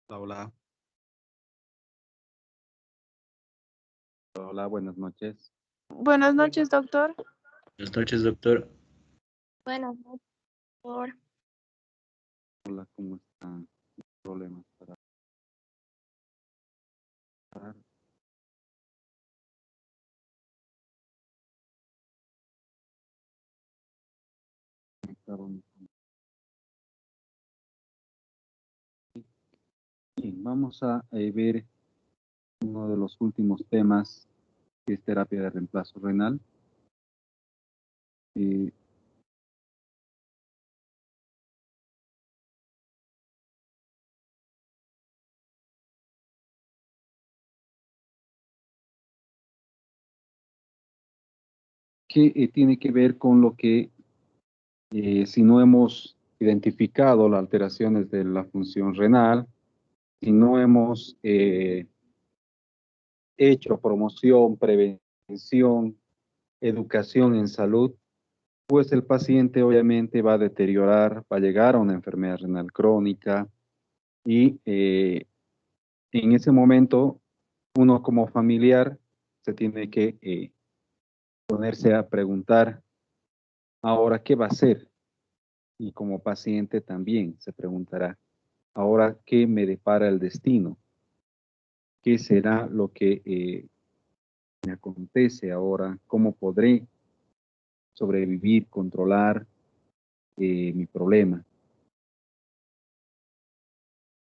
Hola, hola, buenas noches. Buenas noches, doctor. Buenas noches, doctor. Buenas noches, doctor. Hola, ¿cómo están? Problemas para hablar. Bien, vamos a ver uno de los últimos temas, que es terapia de reemplazo renal. Eh, que tiene que ver con lo que, si no hemos identificado las alteraciones de la función renal, si no hemos hecho promoción, prevención, educación en salud, pues el paciente obviamente va a deteriorar, va a llegar a una enfermedad renal crónica y en ese momento uno como familiar se tiene que ponerse a preguntar, ahora, ¿qué va a hacer? Y como paciente también se preguntará, ahora, ¿qué me depara el destino? ¿Qué será lo que me acontece ahora? ¿Cómo podré sobrevivir, controlar mi problema?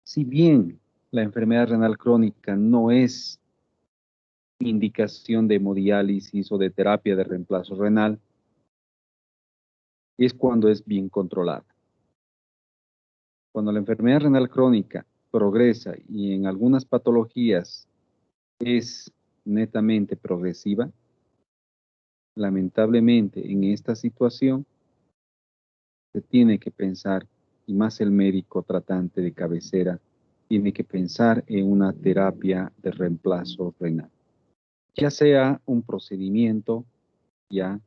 Si bien la enfermedad renal crónica no es indicación de hemodiálisis o de terapia de reemplazo renal, es cuando es bien controlada. Cuando la enfermedad renal crónica progresa y en algunas patologías es netamente progresiva, lamentablemente en esta situación se tiene que pensar, y más el médico tratante de cabecera, tiene que pensar en una terapia de reemplazo renal, ya sea un procedimiento ya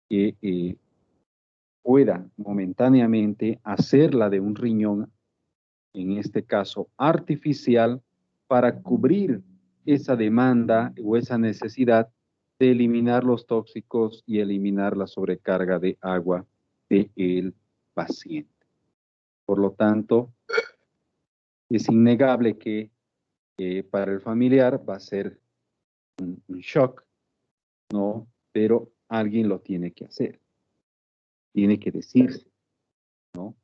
que pueda momentáneamente hacerla de un riñón, en este caso artificial, para cubrir esa demanda o esa necesidad de eliminar los tóxicos y eliminar la sobrecarga de agua del paciente. Por lo tanto, es innegable que para el familiar va a ser un shock, ¿no? Pero alguien lo tiene que hacer, tiene que decirse, ¿no?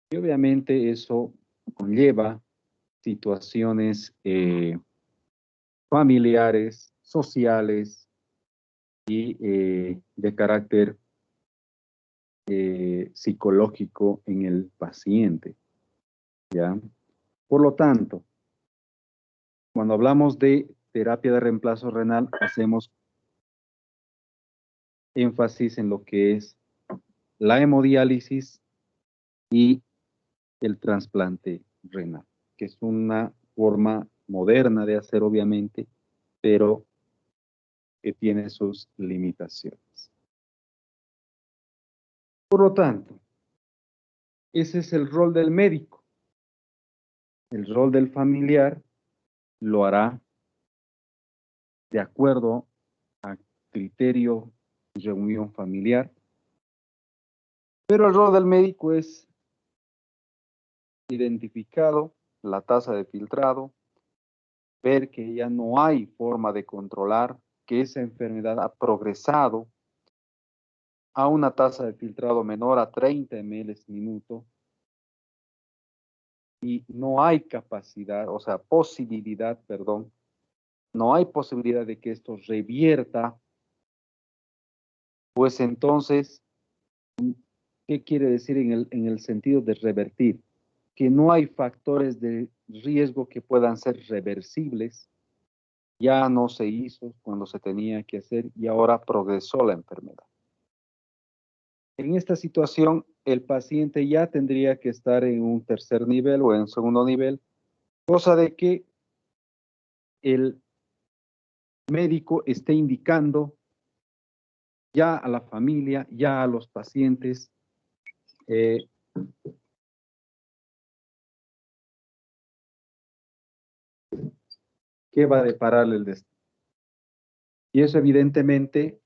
Y obviamente eso conlleva situaciones familiares, sociales y de carácter psicológico en el paciente, ¿ya? Por lo tanto, cuando hablamos de terapia de reemplazo renal, hacemos énfasis en lo que es la hemodiálisis y el trasplante renal, que es una forma moderna de hacer, obviamente, pero que tiene sus limitaciones. Por lo tanto, ese es el rol del médico. El rol del familiar lo hará de acuerdo a criterio y reunión familiar, pero el rol del médico es identificado la tasa de filtrado, ver que ya no hay forma de controlar, que esa enfermedad ha progresado a una tasa de filtrado menor a 30 ml minuto y no hay capacidad, o sea, posibilidad, perdón, no hay posibilidad de que esto revierta, pues entonces, ¿qué quiere decir en el sentido de revertir? Que no hay factores de riesgo que puedan ser reversibles, ya no se hizo cuando se tenía que hacer y ahora progresó la enfermedad. En esta situación, el paciente ya tendría que estar en un tercer nivel o en segundo nivel, cosa de que el médico esté indicando ya a la familia, ya a los pacientes, eh, qué va a depararle el destino. Y eso evidentemente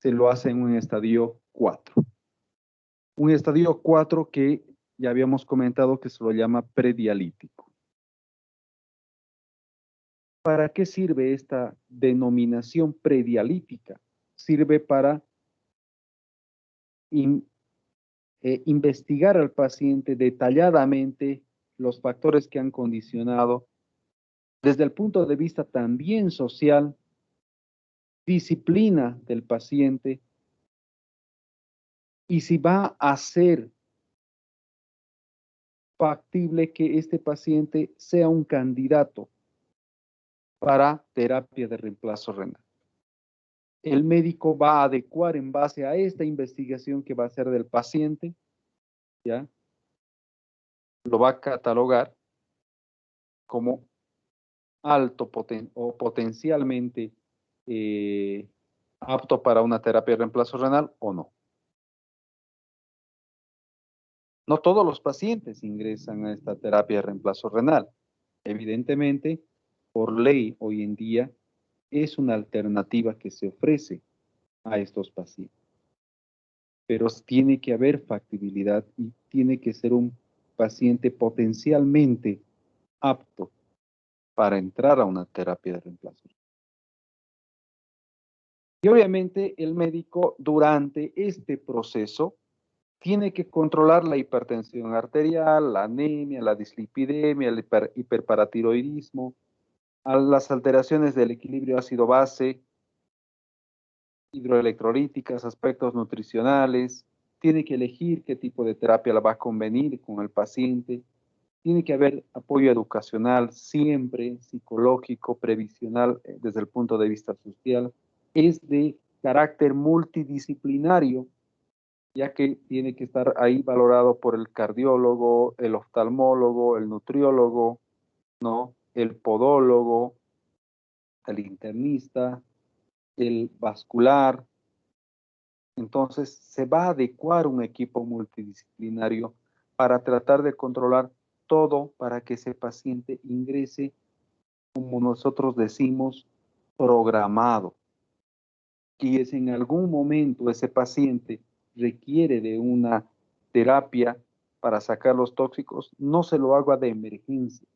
se lo hace en un estadio 4. Un estadio 4 que ya habíamos comentado que se lo llama predialítico. ¿Para qué sirve esta denominación predialítica? Sirve para investigar al paciente detalladamente los factores que han condicionado desde el punto de vista también social, disciplina del paciente y si va a ser factible que este paciente sea un candidato para terapia de reemplazo renal. El médico va a adecuar en base a esta investigación que va a hacer del paciente, ¿ya? Lo va a catalogar como alto o potencialmente apto para una terapia de reemplazo renal o no. No todos los pacientes ingresan a esta terapia de reemplazo renal. Evidentemente, por ley hoy en día, es una alternativa que se ofrece a estos pacientes. Pero tiene que haber factibilidad y tiene que ser un paciente potencialmente apto para entrar a una terapia de reemplazo. Y obviamente el médico durante este proceso tiene que controlar la hipertensión arterial, la anemia, la dislipidemia, el hiperparatiroidismo, las alteraciones del equilibrio ácido-base, hidroelectrolíticas, aspectos nutricionales, tiene que elegir qué tipo de terapia la va a convenir con el paciente, tiene que haber apoyo educacional siempre, psicológico, previsional, desde el punto de vista social, es de carácter multidisciplinario, ya que tiene que estar ahí valorado por el cardiólogo, el oftalmólogo, el nutriólogo, ¿no? El podólogo, el internista, el vascular. Entonces, se va a adecuar un equipo multidisciplinario para tratar de controlar todo para que ese paciente ingrese, como nosotros decimos, programado. Y es en algún momento ese paciente requiere de una terapia para sacar los tóxicos, no se lo haga de emergencia.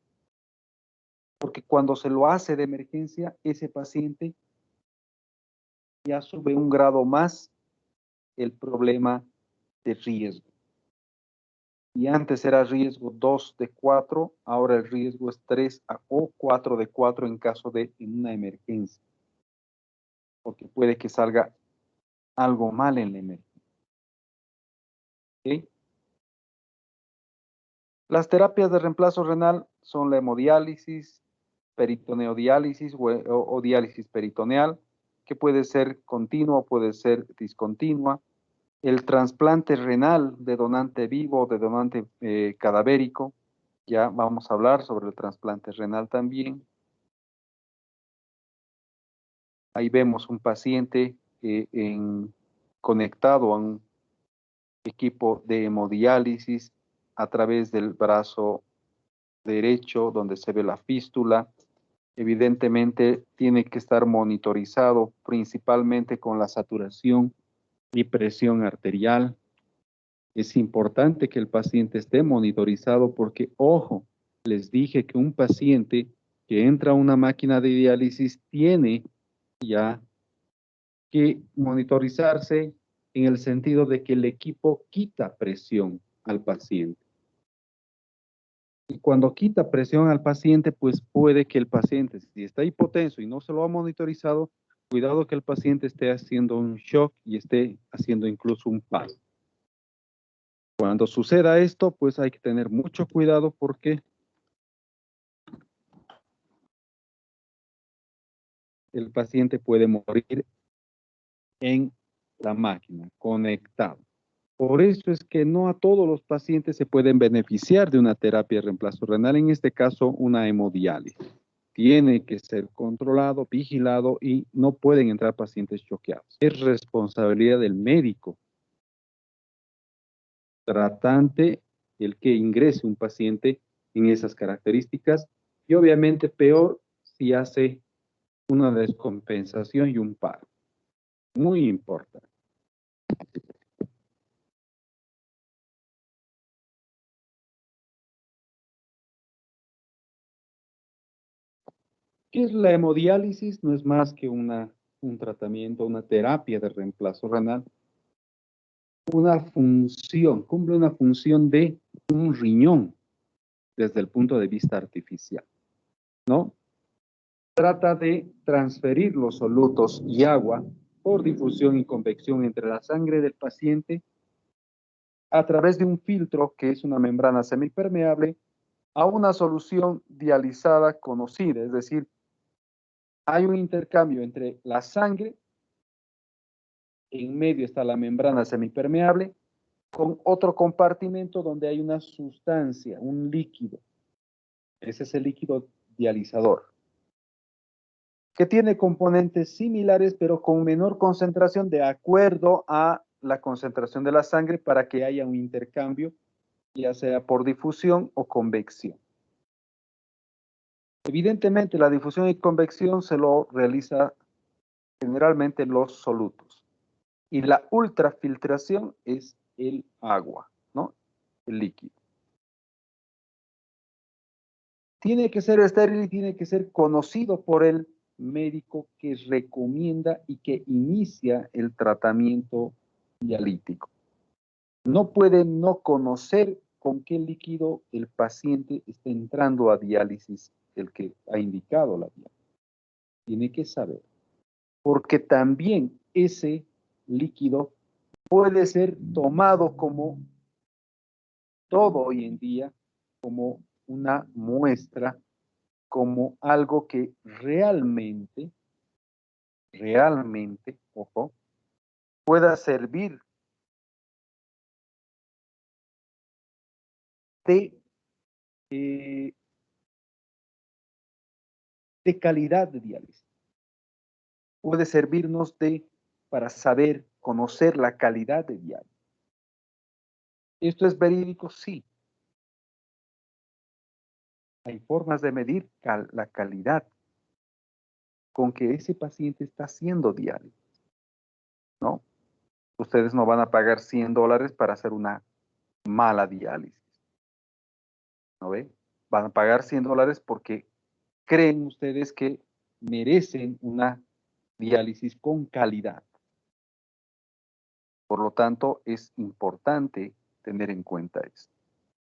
Porque cuando se lo hace de emergencia, ese paciente ya sube un grado más el problema de riesgo. Y antes era riesgo 2 de 4, ahora el riesgo es 3 o 4 de 4 en caso de una emergencia. Porque puede que salga algo mal en la emergencia. ¿Okay? Las terapias de reemplazo renal son la hemodiálisis, peritoneodiálisis o diálisis peritoneal, que puede ser continua o puede ser discontinua. El trasplante renal de donante vivo o de donante cadavérico, ya vamos a hablar sobre el trasplante renal también. Ahí vemos un paciente conectado a un equipo de hemodiálisis a través del brazo derecho, donde se ve la fístula. Evidentemente tiene que estar monitorizado principalmente con la saturación y presión arterial. Es importante que el paciente esté monitorizado porque, ojo, les dije que un paciente que entra a una máquina de diálisis tiene ya que monitorizarse en el sentido de que el equipo quita presión al paciente. Y cuando quita presión al paciente, pues puede que el paciente, si está hipotenso y no se lo ha monitorizado, cuidado que el paciente esté haciendo un shock y esté haciendo incluso un paro. Cuando suceda esto, pues hay que tener mucho cuidado porque el paciente puede morir en la máquina, conectado. Por eso es que no a todos los pacientes se pueden beneficiar de una terapia de reemplazo renal, en este caso una hemodiálisis. Tiene que ser controlado, vigilado y no pueden entrar pacientes choqueados. Es responsabilidad del médico tratante el que ingrese un paciente en esas características, y obviamente peor si hace una descompensación y un paro. Muy importante. ¿Qué es la hemodiálisis? No es más que un tratamiento, una terapia de reemplazo renal. Una función, cumple una función de un riñón desde el punto de vista artificial, ¿no? Trata de transferir los solutos y agua por difusión y convección entre la sangre del paciente a través de un filtro que es una membrana semipermeable a una solución dializada conocida, es decir, hay un intercambio entre la sangre, en medio está la membrana semipermeable, con otro compartimento donde hay una sustancia, un líquido. Ese es el líquido dializador, que tiene componentes similares pero con menor concentración de acuerdo a la concentración de la sangre para que haya un intercambio, ya sea por difusión o convección. Evidentemente, la difusión y convección se lo realiza generalmente los solutos. Y la ultrafiltración es el agua, ¿no? El líquido. Tiene que ser estéril y tiene que ser conocido por el médico que recomienda y que inicia el tratamiento dialítico. No puede no conocer con qué líquido el paciente está entrando a diálisis, el que ha indicado la diálisis. Tiene que saber, porque también ese líquido puede ser tomado como todo hoy en día, como una muestra, como algo que realmente, ojo, pueda servir de, eh, de calidad de diálisis. Puede servirnos para saber, conocer la calidad de diálisis. ¿Esto es verídico? Sí. Hay formas de medir la calidad con que ese paciente está haciendo diálisis, ¿no? Ustedes no van a pagar $100 para hacer una mala diálisis, ¿no ve? Van a pagar $100 porque creen ustedes que merecen una diálisis con calidad. Por lo tanto, es importante tener en cuenta esto.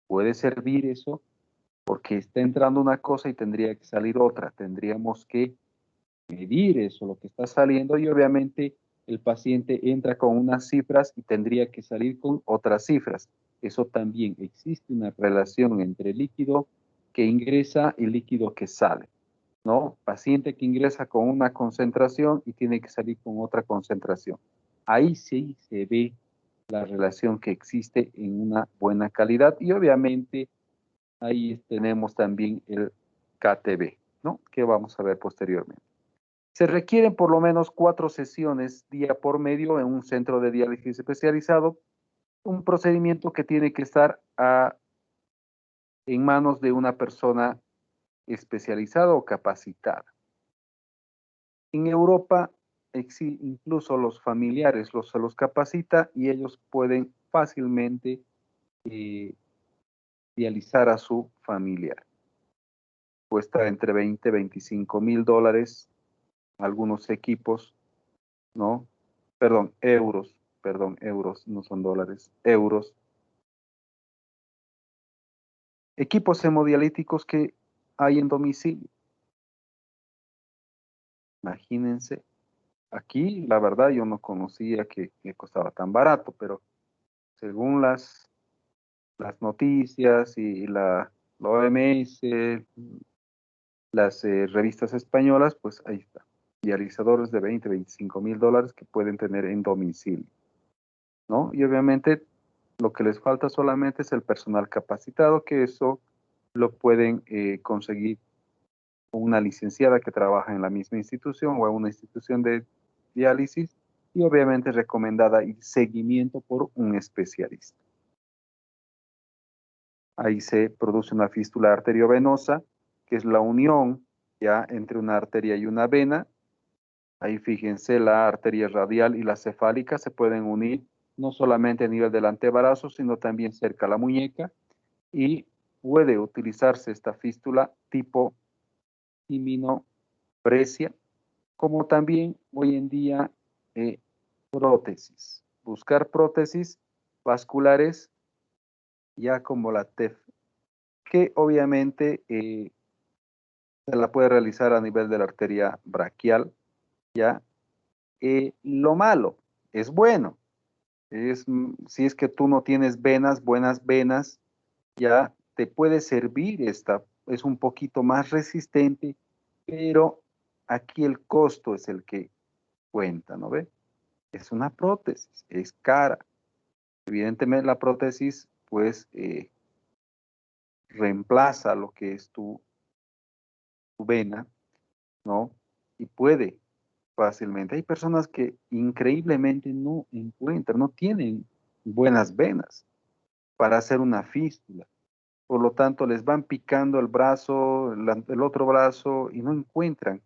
Puede servir eso porque está entrando una cosa y tendría que salir otra. Tendríamos que medir eso, lo que está saliendo, y obviamente el paciente entra con unas cifras y tendría que salir con otras cifras. Eso también existe una relación entre el líquido que ingresa y el líquido que sale, ¿no? Paciente que ingresa con una concentración y tiene que salir con otra concentración. Ahí sí se ve la relación que existe en una buena calidad, y obviamente ahí tenemos también el KTB, ¿no? Que vamos a ver posteriormente. Se requieren por lo menos 4 sesiones día por medio en un centro de diálisis especializado, un procedimiento que tiene que estar en manos de una persona especializada o capacitada. En Europa, incluso los familiares se los capacita y ellos pueden fácilmente dializar a su familiar. Cuesta entre 20 y 25 mil dólares algunos equipos, ¿no? Euros, no son dólares, euros. Equipos hemodialíticos que hay en domicilio. Imagínense, aquí la verdad yo no conocía que costaba tan barato, pero según las noticias y la OMS, las revistas españolas, pues ahí está. Dializadores de 20, 25 mil dólares que pueden tener en domicilio, ¿no? Y obviamente lo que les falta solamente es el personal capacitado, que eso lo pueden conseguir con una licenciada que trabaja en la misma institución o en una institución de diálisis, y obviamente recomendada y seguimiento por un especialista. ahí se produce una fístula arteriovenosa, que es la unión ya entre una arteria y una vena. Ahí fíjense, la arteria radial y la cefálica se pueden unir no solamente a nivel del antebrazo, sino también cerca a la muñeca, y puede utilizarse esta fístula tipo iminopresia, como también hoy en día prótesis. Buscar prótesis vasculares ya como la TEF, que obviamente se la puede realizar a nivel de la arteria braquial, ya. Lo malo es bueno, si es que tú no tienes venas, buenas venas, ya te puede servir esta, es un poquito más resistente, pero aquí el costo es el que cuenta, ¿no ve? Es una prótesis, es cara. Evidentemente la prótesis, pues, reemplaza lo que es tu vena, ¿no? Y puede fácilmente. Hay personas que increíblemente no encuentran, no tienen buenas venas para hacer una fístula. Por lo tanto, les van picando el brazo, el otro brazo y no encuentran.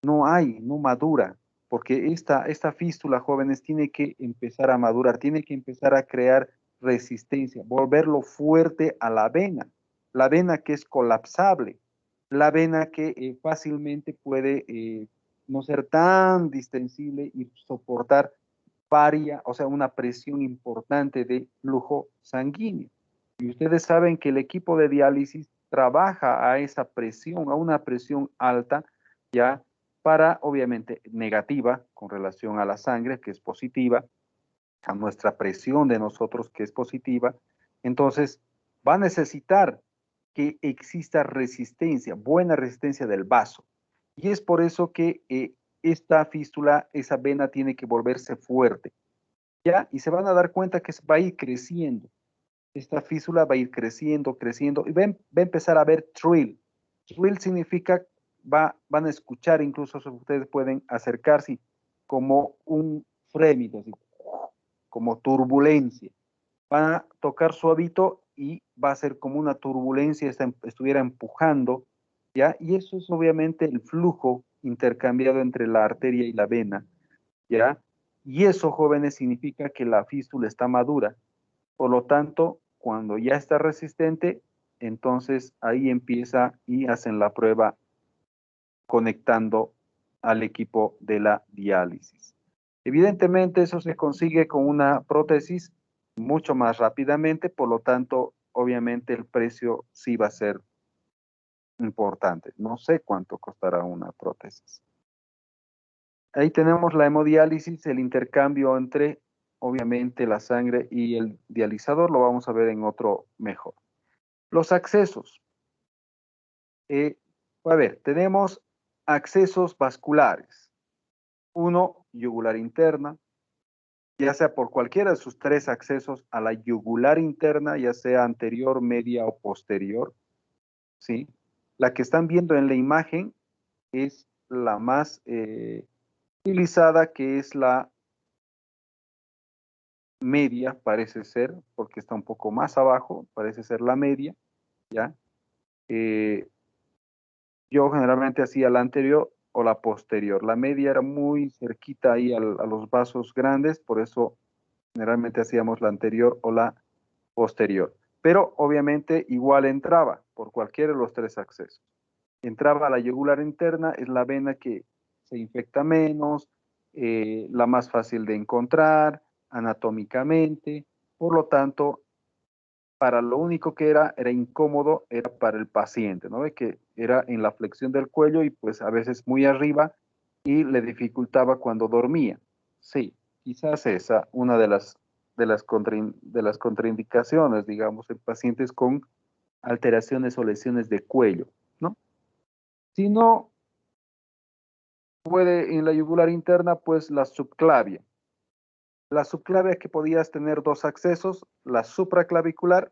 No hay, no madura, porque esta fístula, jóvenes, tiene que empezar a madurar, tiene que empezar a crear resistencia, volverlo fuerte a la vena que es colapsable, la vena que fácilmente puede no ser tan distensible y soportar o sea, una presión importante de flujo sanguíneo. Y ustedes saben que el equipo de diálisis trabaja a esa presión, a una presión alta, ya para, obviamente, negativa con relación a la sangre, que es positiva, a nuestra presión de nosotros, que es positiva. Entonces, va a necesitar que exista resistencia, buena resistencia del vaso. Y es por eso que esta fístula, esa vena tiene que volverse fuerte, ¿ya? Y se van a dar cuenta que va a ir creciendo. Esta fístula va a ir creciendo, creciendo, y va a empezar a ver trill. Trill significa, van a escuchar, incluso ustedes pueden acercarse como un frémito, así, como turbulencia. Van a tocar suavito y va a ser como una turbulencia, estuviera empujando, ¿ya? Y eso es obviamente el flujo intercambiado entre la arteria y la vena, ¿ya? Y eso, jóvenes, significa que la fístula está madura. Por lo tanto, cuando ya está resistente, entonces ahí empieza y hacen la prueba conectando al equipo de la diálisis. Evidentemente, eso se consigue con una prótesis mucho más rápidamente, por lo tanto, obviamente el precio sí va a ser importante. No sé cuánto costará una prótesis. Ahí tenemos la hemodiálisis, el intercambio entre, obviamente, la sangre y el dializador, lo vamos a ver en otro mejor. Los accesos. A ver, tenemos accesos vasculares. Uno, yugular interna, ya sea por cualquiera de sus tres accesos a la yugular interna, ya sea anterior, media o posterior, ¿sí? La que están viendo en la imagen es la más utilizada, que es la media, parece ser, porque está un poco más abajo, parece ser la media, ¿ya? Yo generalmente hacía la anterior o la posterior. La media era muy cerquita ahí a los vasos grandes, por eso generalmente hacíamos la anterior o la posterior. Pero obviamente igual entraba por cualquiera de los tres accesos. Entraba a la yugular interna, es la vena que se infecta menos, la más fácil de encontrar anatómicamente, por lo tanto, para lo único que era incómodo, era para el paciente, ¿no? Que era en la flexión del cuello y pues a veces muy arriba y le dificultaba cuando dormía. Sí, quizás esa, una de las contraindicaciones, digamos, en pacientes con alteraciones o lesiones de cuello, ¿no? Si no puede en la yugular interna, pues la subclavia. La subclavia, que podías tener dos accesos, la supraclavicular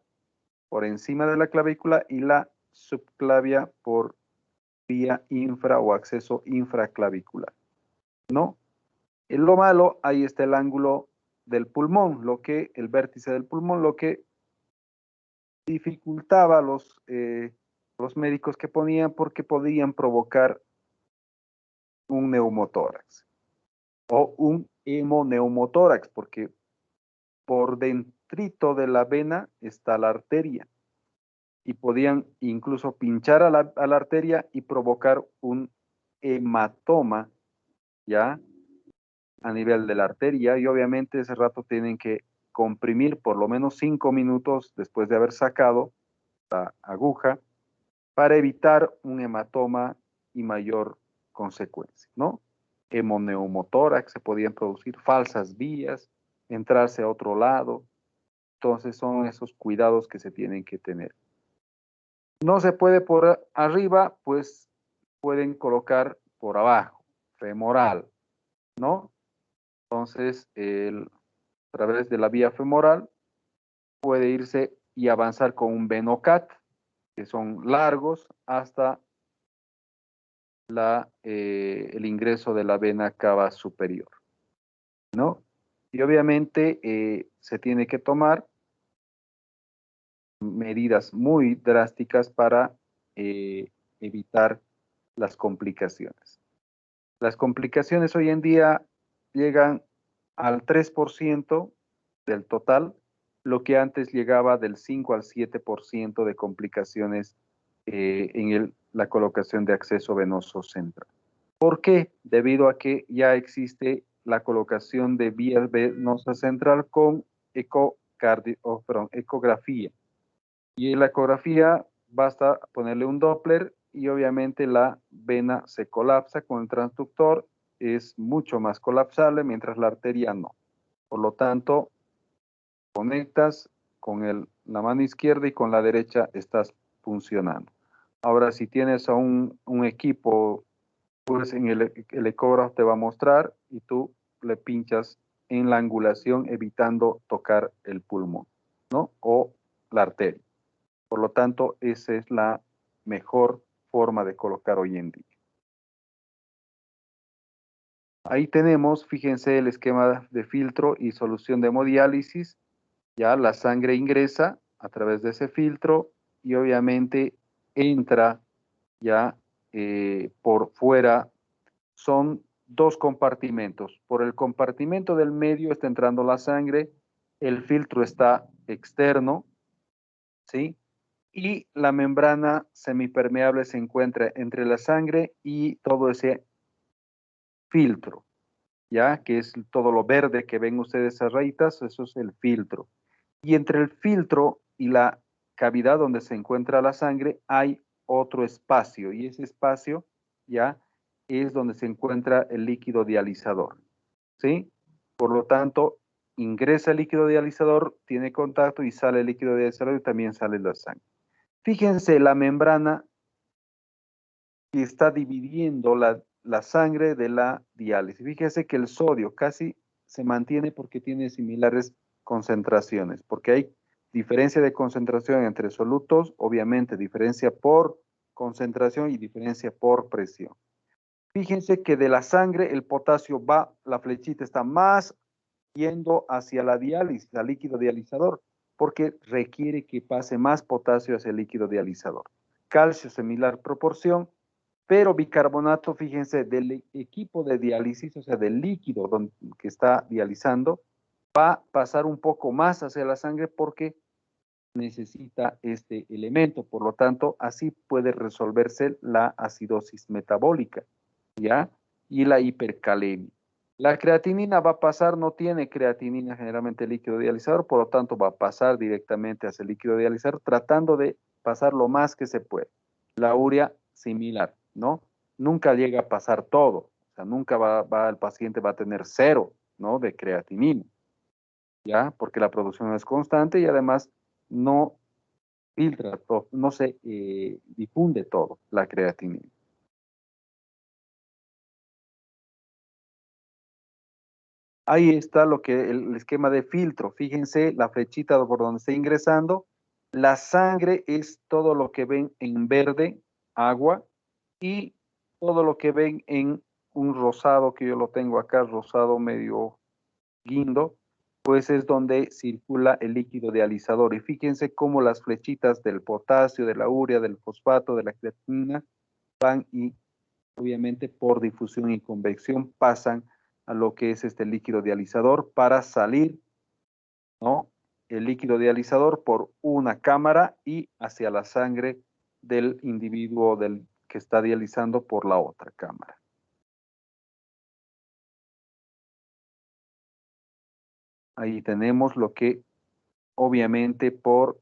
por encima de la clavícula y la subclavia por vía infra o acceso infraclavicular, ¿no? En lo malo, ahí está el ángulo del pulmón, el vértice del pulmón, lo que dificultaba a los médicos que ponían porque podían provocar un neumotórax o un hemoneumotórax, porque por dentrito de la vena está la arteria y podían incluso pinchar a la arteria y provocar un hematoma, ¿ya? A nivel de la arteria, y obviamente ese rato tienen que comprimir por lo menos 5 minutos después de haber sacado la aguja para evitar un hematoma y mayor consecuencia, ¿no? Hemoneumotórax, se podían producir falsas vías, entrarse a otro lado. Entonces son esos cuidados que se tienen que tener. No se puede por arriba, pues pueden colocar por abajo, femoral, ¿no? Entonces, a través de la vía femoral puede irse y avanzar con un venocat, que son largos, hasta el ingreso de la vena cava superior, ¿no? Y obviamente se tiene que tomar medidas muy drásticas para evitar las complicaciones. Las complicaciones hoy en día llegan al 3% del total, lo que antes llegaba del 5 al 7% de complicaciones en la colocación de acceso venoso central. ¿Por qué? Debido a que ya existe la colocación de vía venosa central con ecografía. Y en la ecografía basta ponerle un Doppler y obviamente la vena se colapsa con el transductor, es mucho más colapsable, mientras la arteria no. Por lo tanto, conectas con la mano izquierda y con la derecha estás funcionando. Ahora, si tienes a un equipo, pues en el ecógrafo te va a mostrar y tú le pinchas en la angulación evitando tocar el pulmón, ¿no? O la arteria. Por lo tanto, esa es la mejor forma de colocar hoy en día. Ahí tenemos, fíjense, el esquema de filtro y solución de hemodiálisis. Ya la sangre ingresa a través de ese filtro y obviamente entra ya por fuera. Son dos compartimentos. Por el compartimento del medio está entrando la sangre, el filtro está externo, ¿sí? Y la membrana semipermeable se encuentra entre la sangre y todo ese filtro, ¿ya? Que es todo lo verde que ven ustedes, esas rayitas, eso es el filtro. Y entre el filtro y la cavidad donde se encuentra la sangre hay otro espacio, y ese espacio, ¿ya? Es donde se encuentra el líquido dializador, ¿sí? Por lo tanto, ingresa el líquido dializador, tiene contacto y sale el líquido dializador y también sale la sangre. Fíjense la membrana que está dividiendo la sangre de la diálisis. Fíjense que el sodio casi se mantiene porque tiene similares concentraciones, porque hay diferencia de concentración entre solutos, obviamente diferencia por concentración y diferencia por presión. Fíjense que de la sangre el potasio va, la flechita está más yendo hacia la diálisis, al líquido dializador, porque requiere que pase más potasio hacia el líquido dializador. Calcio, similar proporción, pero bicarbonato, fíjense, del equipo de diálisis, o sea, del líquido que está dializando, va a pasar un poco más hacia la sangre porque necesita este elemento. Por lo tanto, así puede resolverse la acidosis metabólica, ¿ya? Y la hipercalemia. La creatinina va a pasar, no tiene creatinina generalmente el líquido dializador, por lo tanto va a pasar directamente hacia el líquido dializador, tratando de pasar lo más que se puede. La urea similar, ¿no? Nunca llega a pasar todo, o sea, nunca el paciente va a tener cero, ¿no? De creatinina, ¿ya? Porque la producción es constante y además no filtra, no se difunde todo la creatinina. Ahí está lo que el esquema de filtro. Fíjense la flechita por donde está ingresando. La sangre es todo lo que ven en verde, agua, y todo lo que ven en un rosado, que yo lo tengo acá, rosado medio guindo, pues es donde circula el líquido dializador. Y fíjense cómo las flechitas del potasio, de la urea, del fosfato, de la creatinina van y obviamente por difusión y convección pasan a lo que es este líquido dializador para salir, ¿no? El líquido dializador por una cámara y hacia la sangre del individuo que está dializando por la otra cámara. Ahí tenemos lo que obviamente por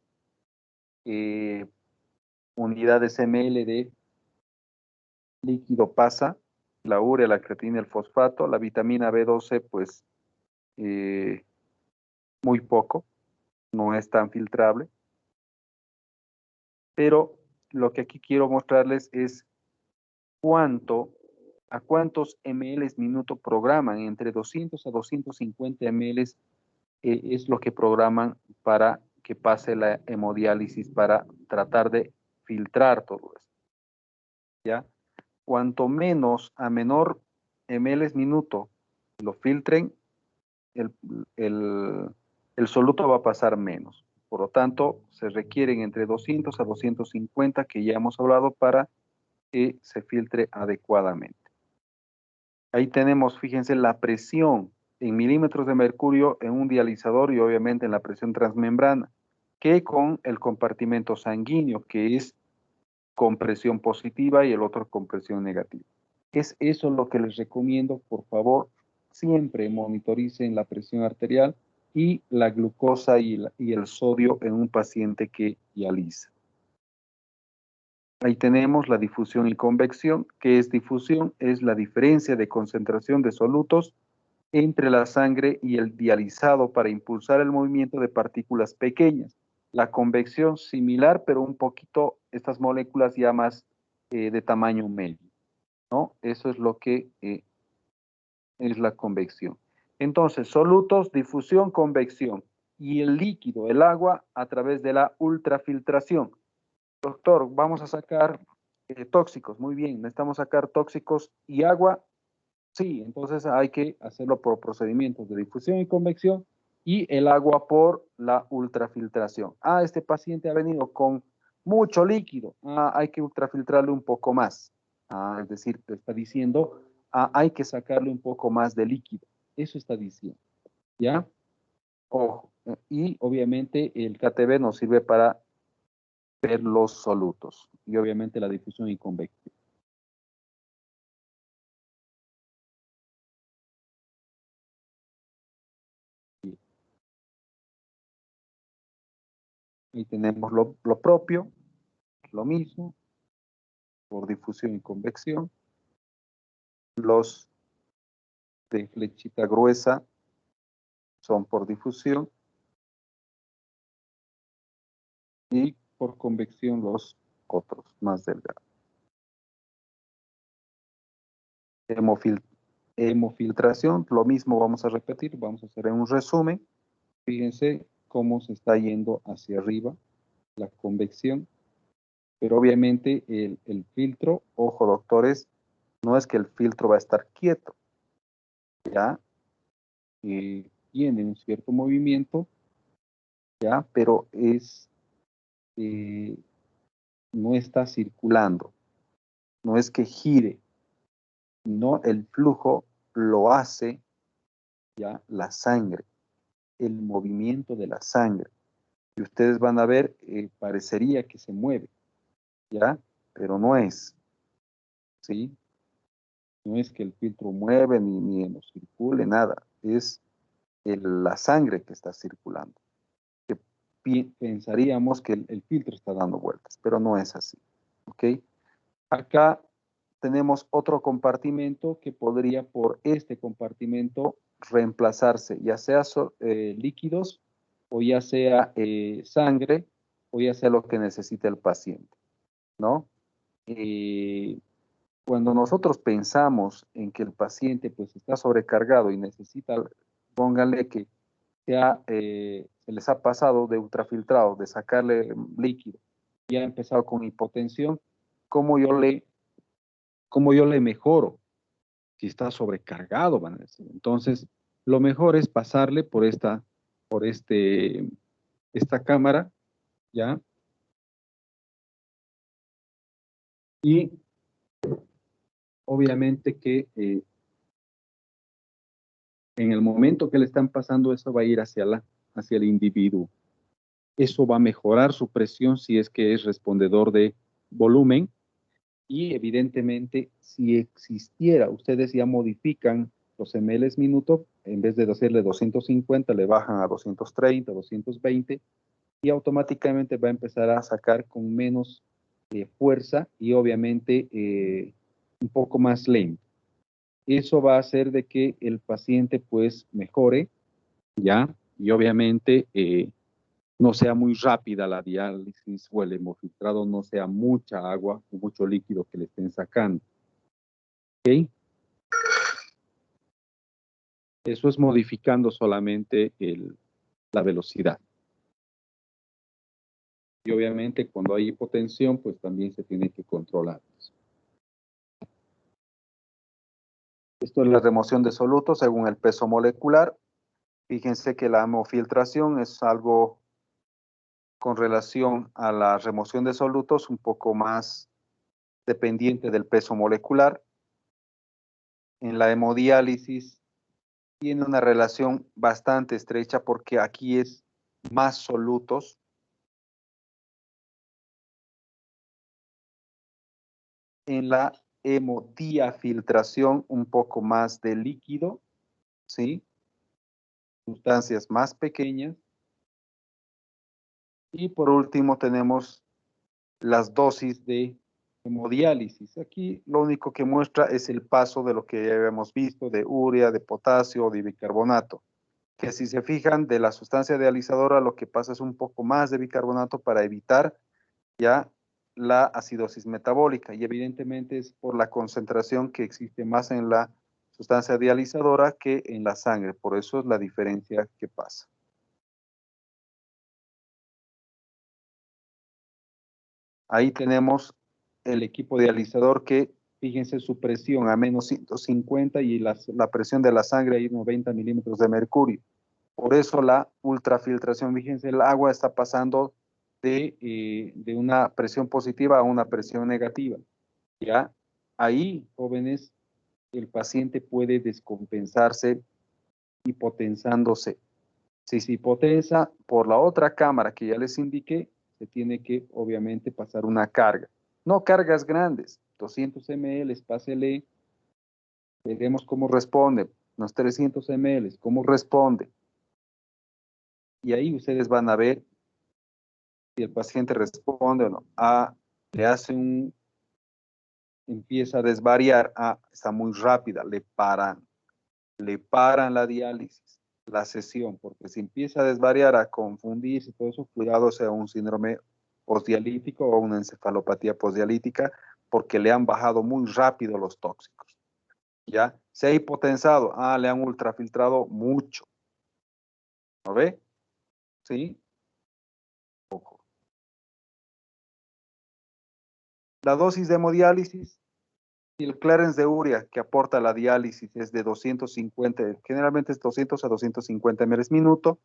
unidades ml de líquido pasa, la urea, la creatinina, el fosfato, la vitamina B12 pues muy poco, no es tan filtrable, pero lo que aquí quiero mostrarles es a cuántos ml minuto programan, entre 200 a 250 ml es lo que programan para que pase la hemodiálisis para tratar de filtrar todo esto, ¿ya? Cuanto menos a menor ml minuto lo filtren, el, el, el soluto va a pasar menos. Por lo tanto, se requieren entre 200 a 250 que ya hemos hablado para que se filtre adecuadamente. Ahí tenemos, fíjense, la presión en milímetros de mercurio en un dializador y obviamente en la presión transmembrana, que con el compartimento sanguíneo, que es con presión positiva y el otro con presión negativa. Es eso lo que les recomiendo, por favor, siempre monitoricen la presión arterial y la glucosa y el sodio en un paciente que dializa. Ahí tenemos la difusión y convección. ¿Qué es difusión? Es la diferencia de concentración de solutos entre la sangre y el dializado para impulsar el movimiento de partículas pequeñas. La convección similar, pero un poquito estas moléculas ya más de tamaño medio, ¿no? Eso es lo que es la convección. Entonces, solutos, difusión, convección. Y el líquido, el agua, a través de la ultrafiltración. Doctor, vamos a sacar tóxicos. Muy bien, necesitamos sacar tóxicos y agua. Sí, entonces hay que hacerlo por procedimientos de difusión y convección y el agua por la ultrafiltración. Ah, este paciente ha venido con mucho líquido. Ah, hay que ultrafiltrarle un poco más. Ah, es decir, te está diciendo, hay que sacarle un poco más de líquido. Eso está diciendo. ¿Ya? Ojo. Y obviamente el KTB nos sirve para ver los solutos y obviamente la difusión y convección. Ahí tenemos lo propio, lo mismo, por difusión y convección. Los de flechita gruesa son por difusión y por convección los otros más delgados. Hemofiltración, lo mismo vamos a repetir, vamos a hacer un resumen. Fíjense cómo se está yendo hacia arriba la convección, pero obviamente el filtro, ojo doctores, no es que el filtro va a estar quieto, ¿ya? Tiene un cierto movimiento, ¿ya? Pero no está circulando, no es que gire, no, el flujo lo hace ya la sangre, el movimiento de la sangre. Y ustedes van a ver, parecería que se mueve, ¿ya? Pero no es, ¿sí? No es que el filtro mueve ni no circule, nada. Es la sangre que está circulando. Pensaríamos que el filtro está dando vueltas, pero no es así, ¿ok? Acá tenemos otro compartimento que podría por este compartimento reemplazarse, ya sea líquidos o ya sea sangre o ya sea lo que necesite el paciente, ¿no? Cuando nosotros pensamos en que el paciente pues está sobrecargado y necesita, póngale que se les ha pasado de ultrafiltrado, de sacarle líquido, y ha empezado con hipotensión, ¿cómo yo le mejoro? Si está sobrecargado, van a decir. Entonces, lo mejor es pasarle por esta por esta cámara, ¿ya? Y obviamente que en el momento que le están pasando eso va a ir hacia el individuo. Eso va a mejorar su presión si es que es respondedor de volumen. Y evidentemente, si existiera, ustedes ya modifican los ml minuto, en vez de hacerle 250, le bajan a 230, 220, y automáticamente va a empezar a sacar con menos fuerza y obviamente un poco más lento. Eso va a hacer de que el paciente pues mejore, ¿ya? Y obviamente no sea muy rápida la diálisis o el hemofiltrado, no sea mucha agua o mucho líquido que le estén sacando. ¿Ok? Eso es modificando solamente la velocidad. Y obviamente cuando hay hipotensión, pues también se tiene que controlar. Esto es la remoción de solutos según el peso molecular. Fíjense que la hemofiltración es algo con relación a la remoción de solutos un poco más dependiente del peso molecular. En la hemodiálisis tiene una relación bastante estrecha porque aquí es más solutos. En la hemodiafiltración un poco más de líquido, ¿sí? Sustancias más pequeñas. Y por último tenemos las dosis de hemodiálisis. Aquí lo único que muestra es el paso de lo que ya habíamos visto, de urea, de potasio, de bicarbonato. Que si se fijan de la sustancia dializadora, lo que pasa es un poco más de bicarbonato para evitar ya la acidosis metabólica. Y evidentemente es por la concentración que existe más en la sustancia dializadora que en la sangre. Por eso es la diferencia que pasa. Ahí tenemos el equipo dializador que, fíjense su presión a menos 150 y la presión de la sangre ahí 90 milímetros de mercurio. Por eso la ultrafiltración, fíjense, el agua está pasando de una presión positiva a una presión negativa. ¿Ya? Ahí, jóvenes, el paciente puede descompensarse hipotensándose. Si se hipotensa por la otra cámara que ya les indiqué, se tiene que obviamente pasar una carga. No cargas grandes, 200 ml, pásele, veremos cómo responde. Unos 300 ml, cómo responde. Y ahí ustedes van a ver si el paciente responde o no. Le hace empieza a desvariar, está muy rápida, le paran la diálisis, la sesión, porque si empieza a desvariar, a confundirse, todo eso, cuidado sea un síndrome postdialítico o una encefalopatía postdialítica, porque le han bajado muy rápido los tóxicos. ¿Ya? Se ha hipotensado, le han ultrafiltrado mucho. ¿No ve? ¿Sí? Ojo. La dosis de hemodiálisis, y el clearance de urea que aporta la diálisis es de 250, generalmente es 200 a 250 ml minuto,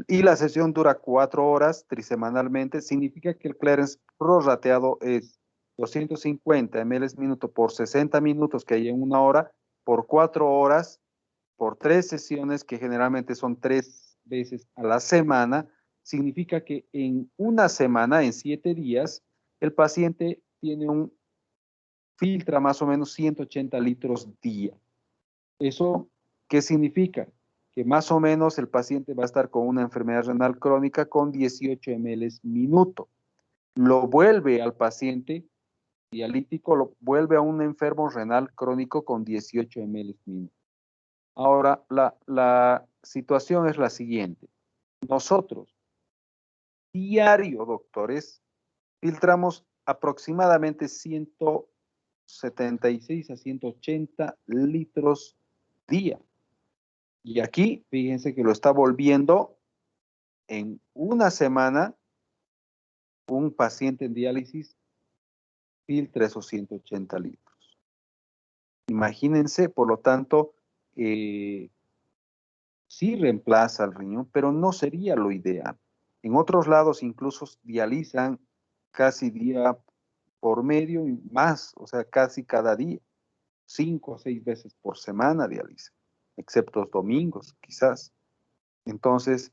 y la sesión dura 4 horas trisemanalmente, significa que el clearance prorrateado es 250 ml minuto por 60 minutos que hay en una hora, por 4 horas, por 3 sesiones que generalmente son 3 veces a la semana, significa que en una semana, en 7 días, el paciente filtra más o menos 180 litros día. ¿Eso qué significa? Que más o menos el paciente va a estar con una enfermedad renal crónica con 18 ml minuto. Lo vuelve al paciente dialítico, lo vuelve a un enfermo renal crónico con 18 ml minuto. Ahora, la situación es la siguiente. Nosotros, diario, doctores, filtramos aproximadamente 176 a 180 litros día. Y aquí, fíjense que lo está volviendo en una semana, un paciente en diálisis filtra esos 180 litros. Imagínense, por lo tanto, sí reemplaza al riñón, pero no sería lo ideal. En otros lados incluso dializan casi día por medio y más, o sea, casi cada día, 5 o 6 veces por semana dializan, excepto los domingos, quizás. Entonces,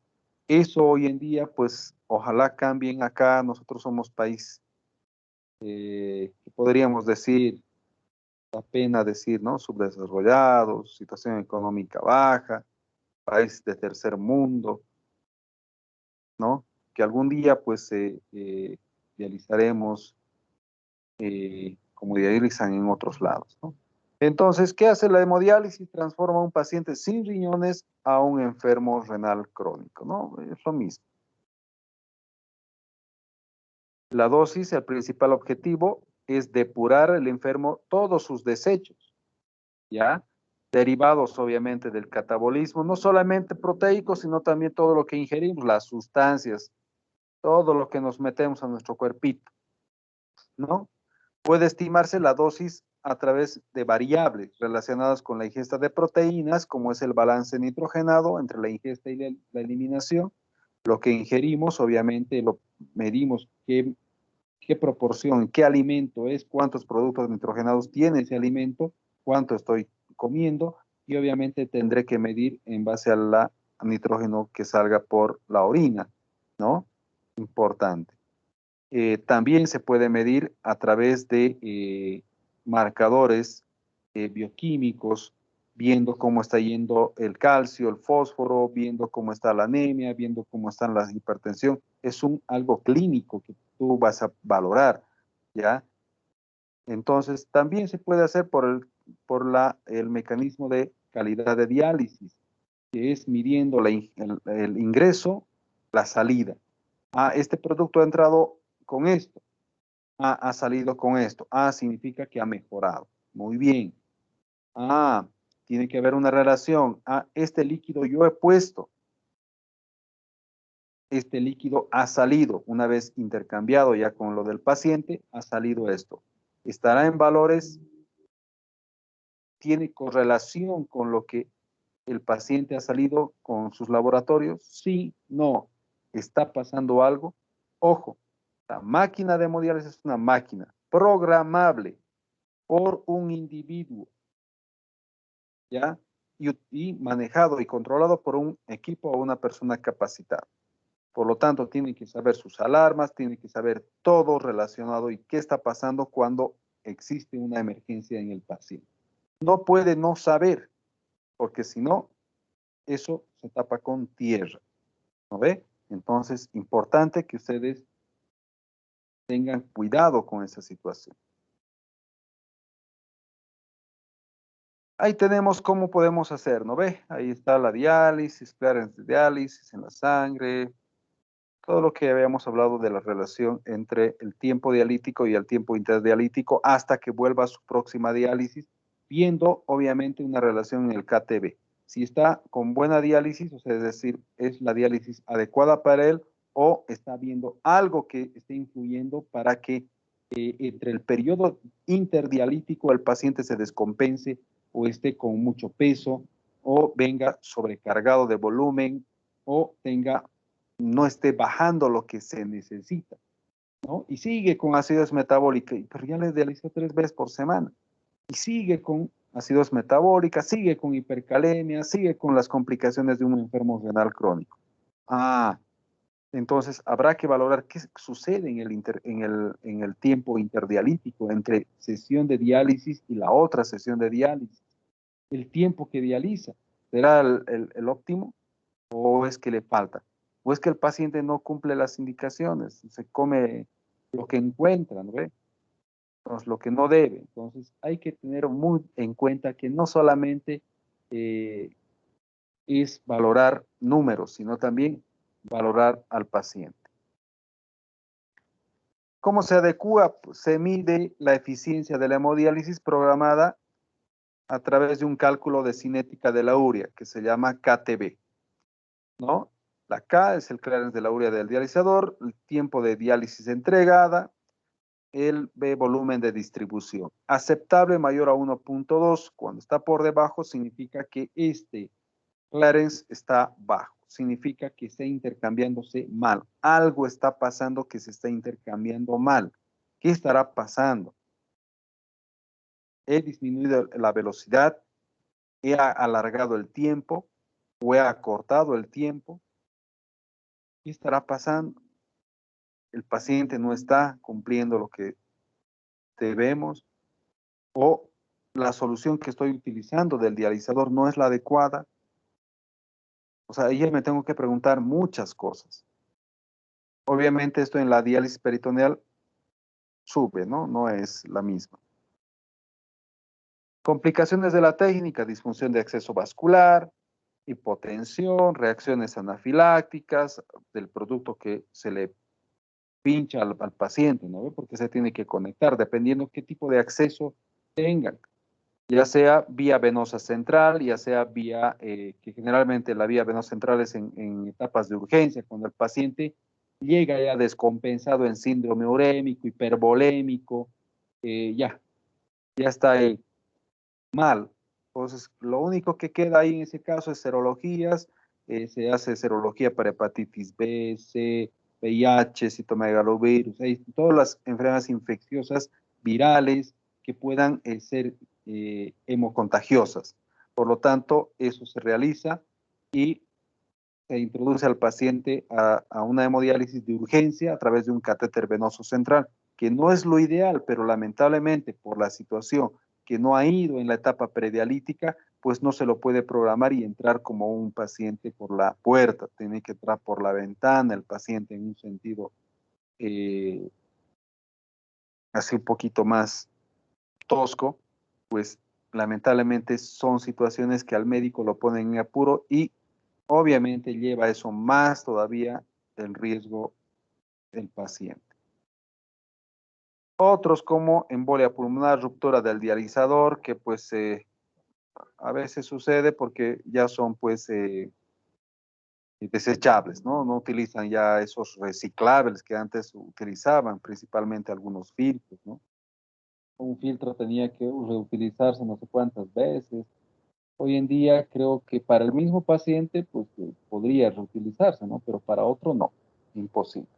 eso hoy en día, pues, ojalá cambien acá. Nosotros somos país, que podríamos decir, da pena decir, ¿no? Subdesarrollados, situación económica baja, país de tercer mundo, ¿no? Que algún día, pues, dializaremos como dializan en otros lados, ¿no? Entonces, ¿qué hace la hemodiálisis? Transforma a un paciente sin riñones a un enfermo renal crónico, ¿no? Es lo mismo. La dosis, el principal objetivo es depurar al enfermo todos sus desechos, ¿ya? Derivados, obviamente, del catabolismo, no solamente proteicos, sino también todo lo que ingerimos, las sustancias, todo lo que nos metemos a nuestro cuerpito, ¿no? Puede estimarse la dosis a través de variables relacionadas con la ingesta de proteínas, como es el balance nitrogenado entre la ingesta y la eliminación. Lo que ingerimos, obviamente, lo medimos qué proporción, qué alimento es, cuántos productos nitrogenados tiene ese alimento, cuánto estoy comiendo, y obviamente tendré que medir en base al nitrógeno que salga por la orina, ¿no? Importante. También se puede medir a través de marcadores bioquímicos, viendo cómo está yendo el calcio, el fósforo, viendo cómo está la anemia, viendo cómo está la hipertensión. Es algo clínico que tú vas a valorar, ¿ya? Entonces, también se puede hacer por el mecanismo de calidad de diálisis, que es midiendo el ingreso, la salida. Ah, este producto ha entrado con esto. Ah, ha salido con esto. Ah, significa que ha mejorado. Muy bien. Ah, tiene que haber una relación. Ah, este líquido yo he puesto. Este líquido ha salido. Una vez intercambiado ya con lo del paciente, ha salido esto. ¿Estará en valores? ¿Tiene correlación con lo que el paciente ha salido con sus laboratorios? Sí, no. ¿Está pasando algo? Ojo, la máquina de hemodiálisis es una máquina programable por un individuo, ¿ya? Y manejado y controlado por un equipo o una persona capacitada. Por lo tanto, tiene que saber sus alarmas, tiene que saber todo relacionado y qué está pasando cuando existe una emergencia en el paciente. No puede no saber, porque si no, eso se tapa con tierra, ¿no ve? Entonces, importante que ustedes tengan cuidado con esa situación. Ahí tenemos cómo podemos hacer, ¿no ve? Ahí está la diálisis, clearance de diálisis en la sangre, todo lo que habíamos hablado de la relación entre el tiempo dialítico y el tiempo interdialítico hasta que vuelva a su próxima diálisis, viendo obviamente una relación en el KTB. Si está con buena diálisis, o sea, es decir, es la diálisis adecuada para él o está viendo algo que esté influyendo para que entre el periodo interdialítico el paciente se descompense o esté con mucho peso o venga sobrecargado de volumen o no esté bajando lo que se necesita, ¿no? Y sigue con acidosis metabólica, pero ya le dializó 3 veces por semana. Y sigue con acidosis metabólica, sigue con hipercalemia, sigue con las complicaciones de un enfermo renal crónico. Ah, entonces habrá que valorar qué sucede en el tiempo interdialítico entre sesión de diálisis y la otra sesión de diálisis. El tiempo que dializa, ¿será el óptimo o es que le falta? ¿O es que el paciente no cumple las indicaciones? Se come lo que encuentra, ¿no ve? Entonces, lo que no debe. Entonces, hay que tener muy en cuenta que no solamente eh, es valorar números, sino también valorar al paciente. ¿Cómo se adecua? Pues, se mide la eficiencia de la hemodiálisis programada a través de un cálculo de cinética de la urea, que se llama KTB, ¿no? La K es el clearance de la urea del dializador, el tiempo de diálisis entregada, el B volumen de distribución. Aceptable mayor a 1.2, cuando está por debajo significa que este Clarence está bajo. Significa que está intercambiándose mal. Algo está pasando que se está intercambiando mal. ¿Qué estará pasando? He disminuido la velocidad, he alargado el tiempo o he acortado el tiempo. ¿Qué estará pasando? El paciente no está cumpliendo lo que debemos o la solución que estoy utilizando del dializador no es la adecuada. O sea, ahí me tengo que preguntar muchas cosas. Obviamente esto en la diálisis peritoneal sube, ¿no? No es la misma. Complicaciones de la técnica, disfunción de acceso vascular, hipotensión, reacciones anafilácticas del producto que se le pincha al paciente, ¿no? Porque se tiene que conectar, dependiendo qué tipo de acceso tengan, ya sea vía venosa central, ya sea vía, que generalmente la vía venosa central es en etapas de urgencia, cuando el paciente llega ya descompensado en síndrome urémico, hipervolémico, ya está ahí mal. Entonces, lo único que queda ahí en ese caso es serologías, se hace serología para hepatitis B, C, VIH, citomegalovirus, todas las enfermedades infecciosas virales que puedan ser hemocontagiosas. Por lo tanto, eso se realiza y se introduce al paciente a una hemodiálisis de urgencia a través de un catéter venoso central, que no es lo ideal, pero lamentablemente por la situación que no ha ido en la etapa predialítica, pues no se lo puede programar y entrar como un paciente por la puerta, tiene que entrar por la ventana el paciente en un sentido así un poquito más tosco, pues lamentablemente son situaciones que al médico lo ponen en apuro y obviamente lleva eso más todavía el riesgo del paciente. Otros como embolia pulmonar, ruptura del dializador, que pues a veces sucede porque ya son pues desechables, ¿no? No utilizan ya esos reciclables que antes utilizaban, principalmente algunos filtros, ¿no? Un filtro tenía que reutilizarse no sé cuántas veces. Hoy en día creo que para el mismo paciente pues podría reutilizarse, ¿no? Pero para otro no, imposible.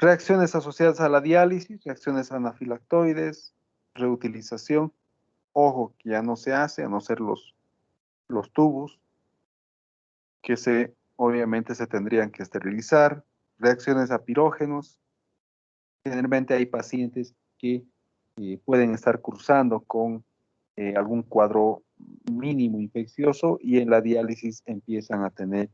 Reacciones asociadas a la diálisis, reacciones anafilactoides, reutilización. Ojo, que ya no se hace, a no ser los tubos, que obviamente se tendrían que esterilizar. Reacciones a pirógenos. Generalmente hay pacientes que pueden estar cursando con algún cuadro mínimo infeccioso y en la diálisis empiezan a tener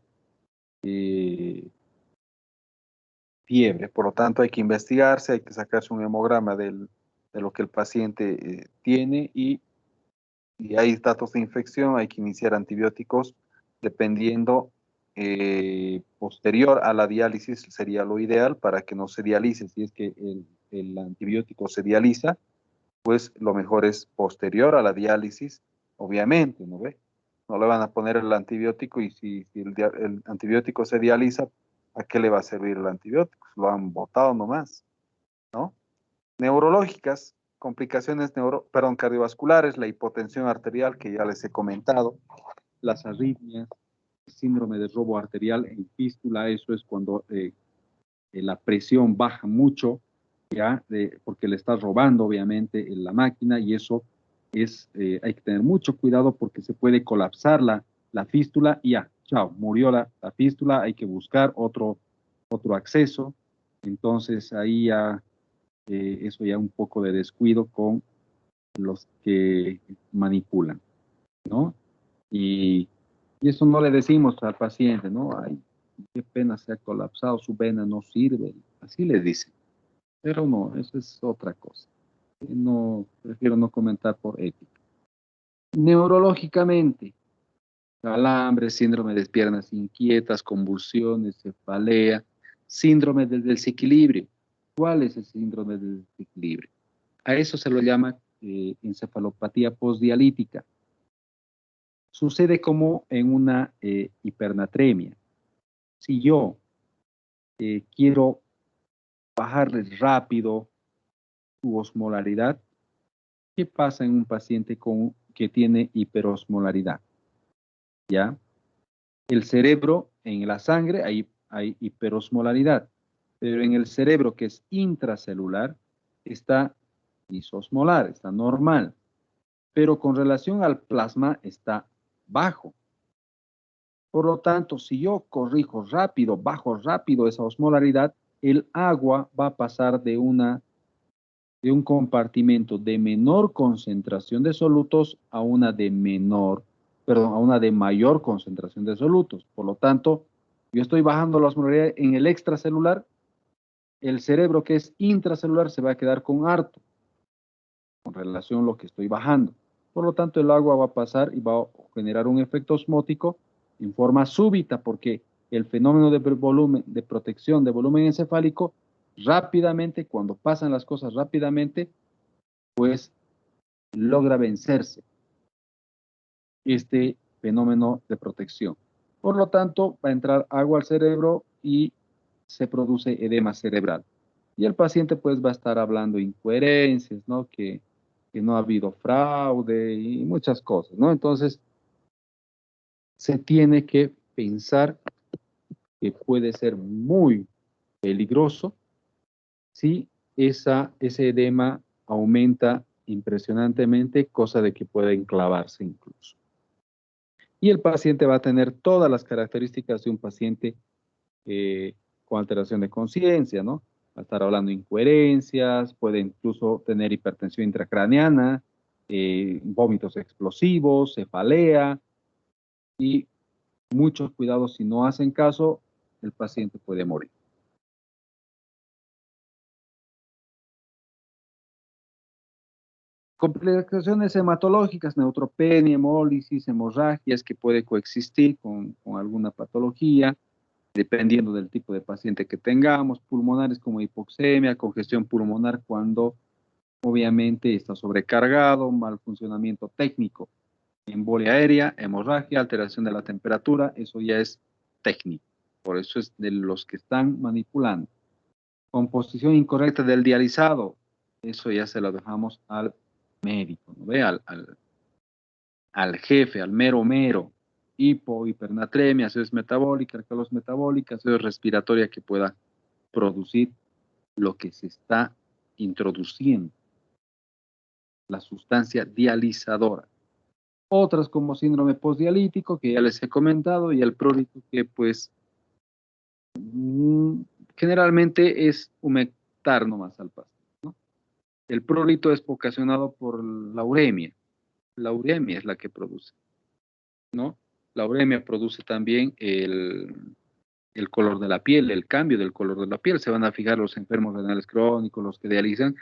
fiebre. Por lo tanto, hay que investigarse, hay que sacarse un hemograma de lo que el paciente tiene y hay datos de infección, hay que iniciar antibióticos dependiendo posterior a la diálisis sería lo ideal para que no se dialice. Si es que el antibiótico se dializa, pues lo mejor es posterior a la diálisis, obviamente, ¿no ve? No le van a poner el antibiótico y si el antibiótico se dializa, ¿a qué le va a servir el antibiótico? Lo han botado nomás, ¿no? Neurológicas, complicaciones cardiovasculares, la hipotensión arterial que ya les he comentado, las arritmias, síndrome de robo arterial en fístula, eso es cuando la presión baja mucho, ya, porque le está robando obviamente la máquina y eso hay que tener mucho cuidado porque se puede colapsar la fístula y ya, chao, murió la fístula, hay que buscar otro acceso, entonces ahí ya eso ya un poco de descuido con los que manipulan, ¿no? Y eso no le decimos al paciente, ¿no? Ay, qué pena, se ha colapsado, su vena no sirve, así le dicen. Pero no, eso es otra cosa. No, prefiero no comentar por ética. Neurológicamente, calambres, síndrome de piernas inquietas, convulsiones, cefalea, síndrome del desequilibrio. ¿Cuál es el síndrome del desequilibrio? A eso se lo llama encefalopatía postdialítica. Sucede como en una hipernatremia. Si yo quiero bajarle rápido su osmolaridad, ¿qué pasa en un paciente con que tiene hiperosmolaridad, ¿ya? El cerebro, en la sangre hay hiperosmolaridad, pero en el cerebro que es intracelular está isosmolar, está normal, pero con relación al plasma está bajo. Por lo tanto, si yo corrijo rápido, bajo rápido esa osmolaridad, el agua va a pasar de un compartimento de menor concentración de solutos a una de mayor concentración de solutos. Por lo tanto, yo estoy bajando la osmolaridad en el extracelular, el cerebro que es intracelular se va a quedar con harto con relación a lo que estoy bajando. Por lo tanto, el agua va a pasar y va a generar un efecto osmótico en forma súbita, porque el fenómeno de volumen, de protección de volumen encefálico, rápidamente, cuando pasan las cosas rápidamente, pues logra vencerse este fenómeno de protección. Por lo tanto, va a entrar agua al cerebro y se produce edema cerebral. Y el paciente pues va a estar hablando incoherencias, ¿no? Que no ha habido fraude y muchas cosas, ¿no? Entonces, se tiene que pensar que puede ser muy peligroso si ese edema aumenta impresionantemente, cosa de que puede enclavarse incluso. Y el paciente va a tener todas las características de un paciente con alteración de conciencia, ¿no? Va a estar hablando incoherencias, puede incluso tener hipertensión intracraneana, vómitos explosivos, cefalea, y muchos cuidados, si no hacen caso, el paciente puede morir. Complicaciones hematológicas, neutropenia, hemólisis, hemorragias que puede coexistir con alguna patología, dependiendo del tipo de paciente que tengamos, pulmonares como hipoxemia, congestión pulmonar cuando obviamente está sobrecargado, mal funcionamiento técnico, embolia aérea, hemorragia, alteración de la temperatura, eso ya es técnico, por eso es de los que están manipulando. Composición incorrecta del dializado, eso ya se lo dejamos al médico, ¿no ve? Al jefe, al mero mero. Hipernatremia, acidosis metabólica, alcalosis metabólica, acidosis respiratoria que pueda producir lo que se está introduciendo, la sustancia dializadora. Otras como síndrome postdialítico, que ya les he comentado, y el prurito que pues generalmente es humectar nomás al paciente, ¿no? El prurito es ocasionado por la uremia. La uremia es la que produce, ¿no? La uremia produce también el color de la piel, el cambio del color de la piel. Se van a fijar los enfermos renales crónicos, los que dializan,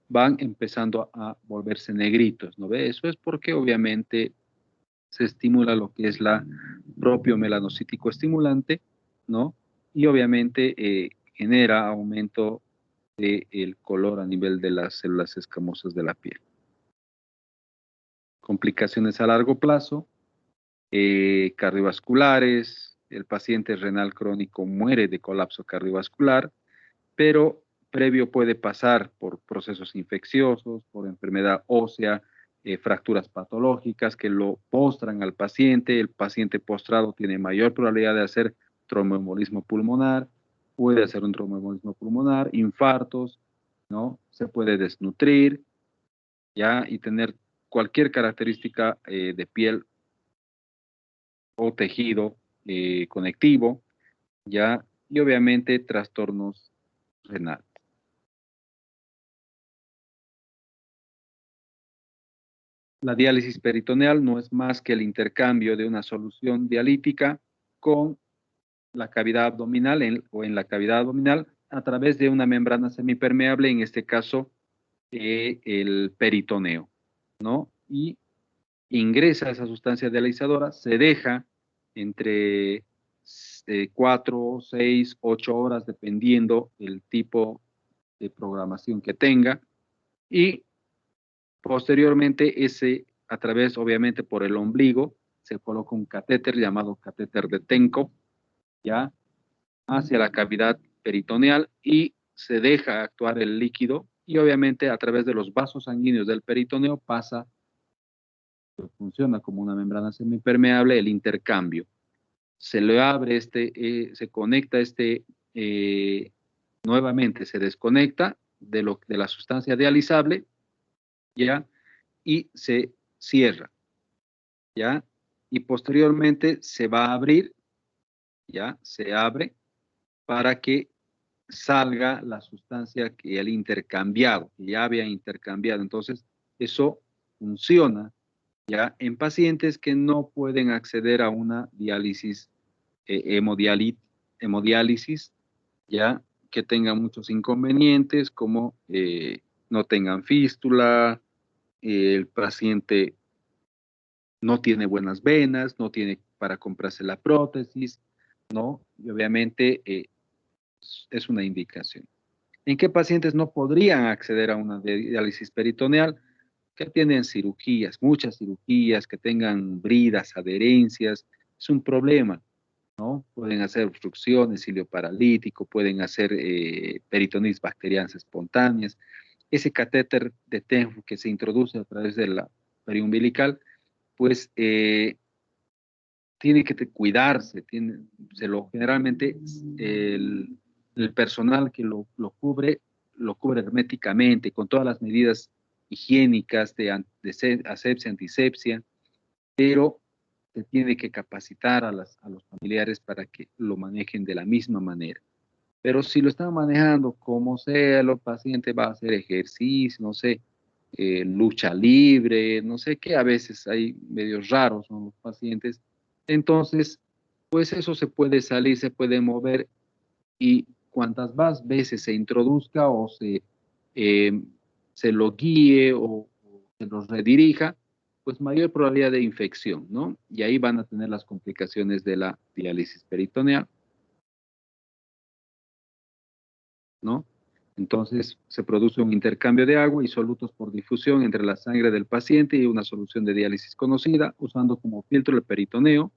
van empezando a volverse negritos, ¿no ve? Eso es porque obviamente se estimula lo que es la propio melanocítico estimulante, ¿no? Y obviamente genera aumento del color a nivel de las células escamosas de la piel. Complicaciones a largo plazo, cardiovasculares, el paciente renal crónico muere de colapso cardiovascular, pero previo puede pasar por procesos infecciosos, por enfermedad ósea, fracturas patológicas que lo postran al paciente. El paciente postrado tiene mayor probabilidad de hacer tromboembolismo pulmonar, puede hacer un tromboembolismo pulmonar, infartos, ¿no? Se puede desnutrir, ¿ya? Y tener cualquier característica de piel o tejido conectivo, ¿ya? Y obviamente trastornos renales. La diálisis peritoneal no es más que el intercambio de una solución dialítica con la cavidad abdominal o en la cavidad abdominal a través de una membrana semipermeable, en este caso el peritoneo, ¿no? Y ingresa esa sustancia dializadora, se deja entre 4, 6, 8 horas, dependiendo el tipo de programación que tenga, y posteriormente, a través, obviamente, por el ombligo, se coloca un catéter llamado catéter de Tenco, ya, hacia la cavidad peritoneal y se deja actuar el líquido y obviamente a través de los vasos sanguíneos del peritoneo pasa funciona como una membrana semipermeable, el intercambio. Se le abre se conecta nuevamente se desconecta de la sustancia dializable, ¿ya? Y se cierra, ¿ya? Y posteriormente se va a abrir, ¿ya? Se abre para que salga la sustancia que el intercambiado, que ya había intercambiado. Entonces, eso funciona, ¿ya? En pacientes que no pueden acceder a una diálisis, hemodiálisis, ya que tengan muchos inconvenientes como no tengan fístula, el paciente no tiene buenas venas, no tiene para comprarse la prótesis, ¿no? Y obviamente es una indicación. ¿En qué pacientes no podrían acceder a una diálisis peritoneal? Que tienen cirugías, muchas cirugías, que tengan bridas, adherencias, es un problema, ¿no? Pueden hacer obstrucciones, hilio paralítico, pueden hacer peritonitis bacterianas espontáneas. Ese catéter de TENF que se introduce a través de la periumbilical, pues tiene que cuidarse, generalmente el personal que lo cubre herméticamente, con todas las medidas higiénicas de asepsia, antisepsia, pero se tiene que capacitar a los familiares para que lo manejen de la misma manera. Pero si lo están manejando como sea, el paciente va a hacer ejercicio, no sé, lucha libre, no sé qué, a veces hay medios raros son los pacientes. Entonces, pues eso se puede salir, se puede mover y cuantas más veces se introduzca o eh, se lo guíe o se los redirija, pues mayor probabilidad de infección, ¿no? Y ahí van a tener las complicaciones de la diálisis peritoneal, ¿no? Entonces se produce un intercambio de agua y solutos por difusión entre la sangre del paciente y una solución de diálisis conocida, usando como filtro el peritoneo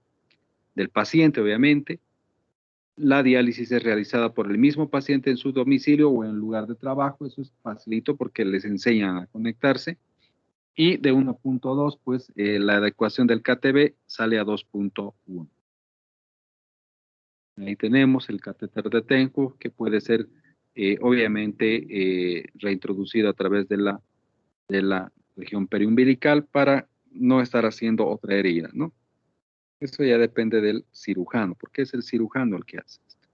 del paciente, obviamente. La diálisis es realizada por el mismo paciente en su domicilio o en el lugar de trabajo. Eso es facilito porque les enseñan a conectarse. Y de 1.2, pues la adecuación del KTB sale a 2.1. Ahí tenemos el catéter de Tenjo, que puede ser obviamente reintroducido a través de la región periumbilical para no estar haciendo otra herida, ¿no? Eso ya depende del cirujano, porque es el cirujano el que hace esto.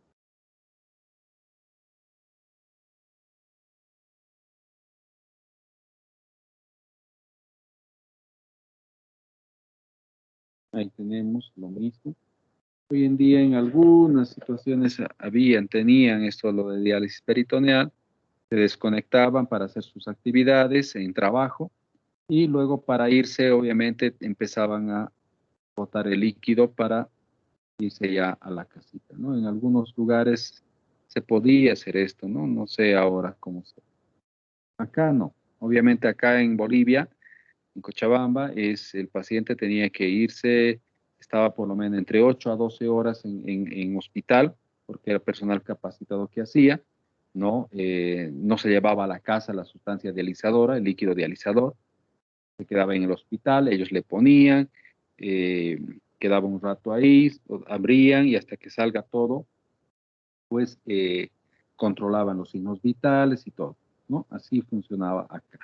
Ahí tenemos lo mismo. Hoy en día en algunas situaciones tenían esto lo de diálisis peritoneal, se desconectaban para hacer sus actividades en trabajo y luego para irse obviamente empezaban a botar el líquido para irse ya a la casita, ¿no? En algunos lugares se podía hacer esto, ¿no? No sé ahora cómo se. Acá no. Obviamente acá en Bolivia, en Cochabamba, el paciente tenía que irse, estaba por lo menos entre 8 a 12 horas en hospital, porque era personal capacitado que hacía, ¿no? No se llevaba a la casa la sustancia dializadora, el líquido dializador, se quedaba en el hospital, ellos le ponían, eh, quedaba un rato ahí, abrían y hasta que salga todo, pues controlaban los signos vitales y todo, ¿no? Así funcionaba acá.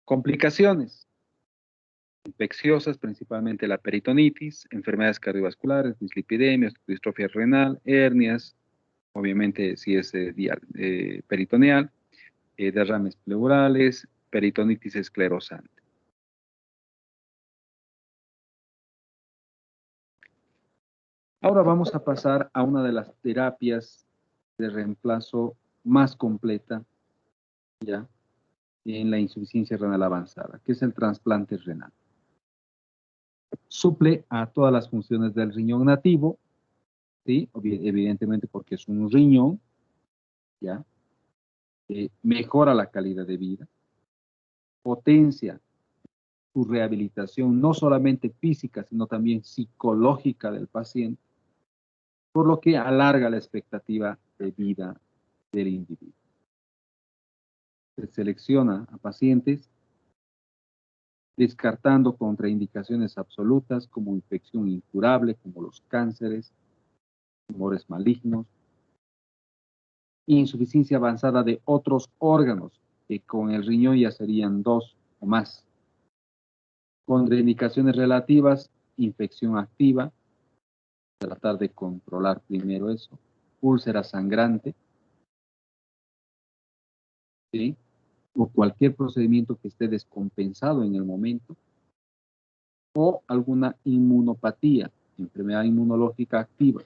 Complicaciones infecciosas, principalmente la peritonitis, enfermedades cardiovasculares, dislipidemias, distrofia renal, hernias, obviamente si es peritoneal, derrames pleurales, peritonitis esclerosante. Ahora vamos a pasar a una de las terapias de reemplazo más completa, ¿ya? En la insuficiencia renal avanzada, que es el trasplante renal. Suple a todas las funciones del riñón nativo, ¿sí? Evidentemente porque es un riñón, ¿ya? Mejora la calidad de vida, potencia su rehabilitación, no solamente física, sino también psicológica del paciente, por lo que alarga la expectativa de vida del individuo. Se selecciona a pacientes descartando contraindicaciones absolutas como infección incurable, como los cánceres, tumores malignos, insuficiencia avanzada de otros órganos, que con el riñón ya serían 2 o más. Contraindicaciones relativas, infección activa, tratar de controlar primero eso, úlcera sangrante, ¿sí? O cualquier procedimiento que esté descompensado en el momento, o alguna inmunopatía, enfermedad inmunológica activa.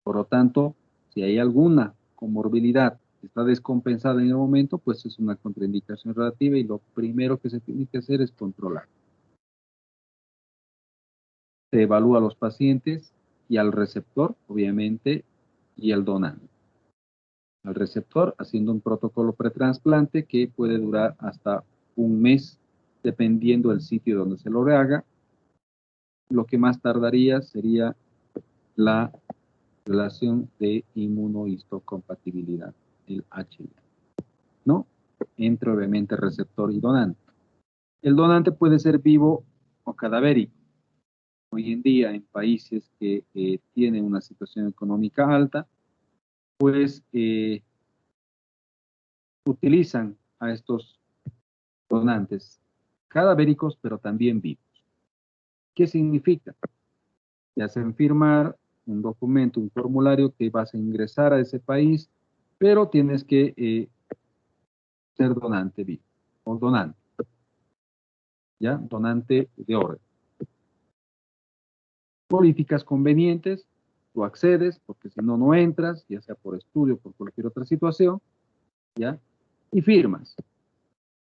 Por lo tanto, si hay alguna comorbilidad que está descompensada en el momento, pues es una contraindicación relativa y lo primero que se tiene que hacer es controlar. Se evalúa a los pacientes y al receptor, obviamente, y al donante. Al receptor haciendo un protocolo pretransplante que puede durar hasta un mes, dependiendo del sitio donde se lo haga. Lo que más tardaría sería la relación de inmunohistocompatibilidad, el HI, ¿no? Entre obviamente receptor y donante. El donante puede ser vivo o cadavérico. Hoy en día en países que tienen una situación económica alta, pues utilizan a estos donantes cadavéricos, pero también vivos. ¿Qué significa? Te hacen firmar un documento, un formulario que vas a ingresar a ese país, pero tienes que ser donante vivo o donante, ¿ya? Donante de órgano. Políticas convenientes, tú accedes, porque si no, no entras, ya sea por estudio o por cualquier otra situación, ¿ya? Y firmas.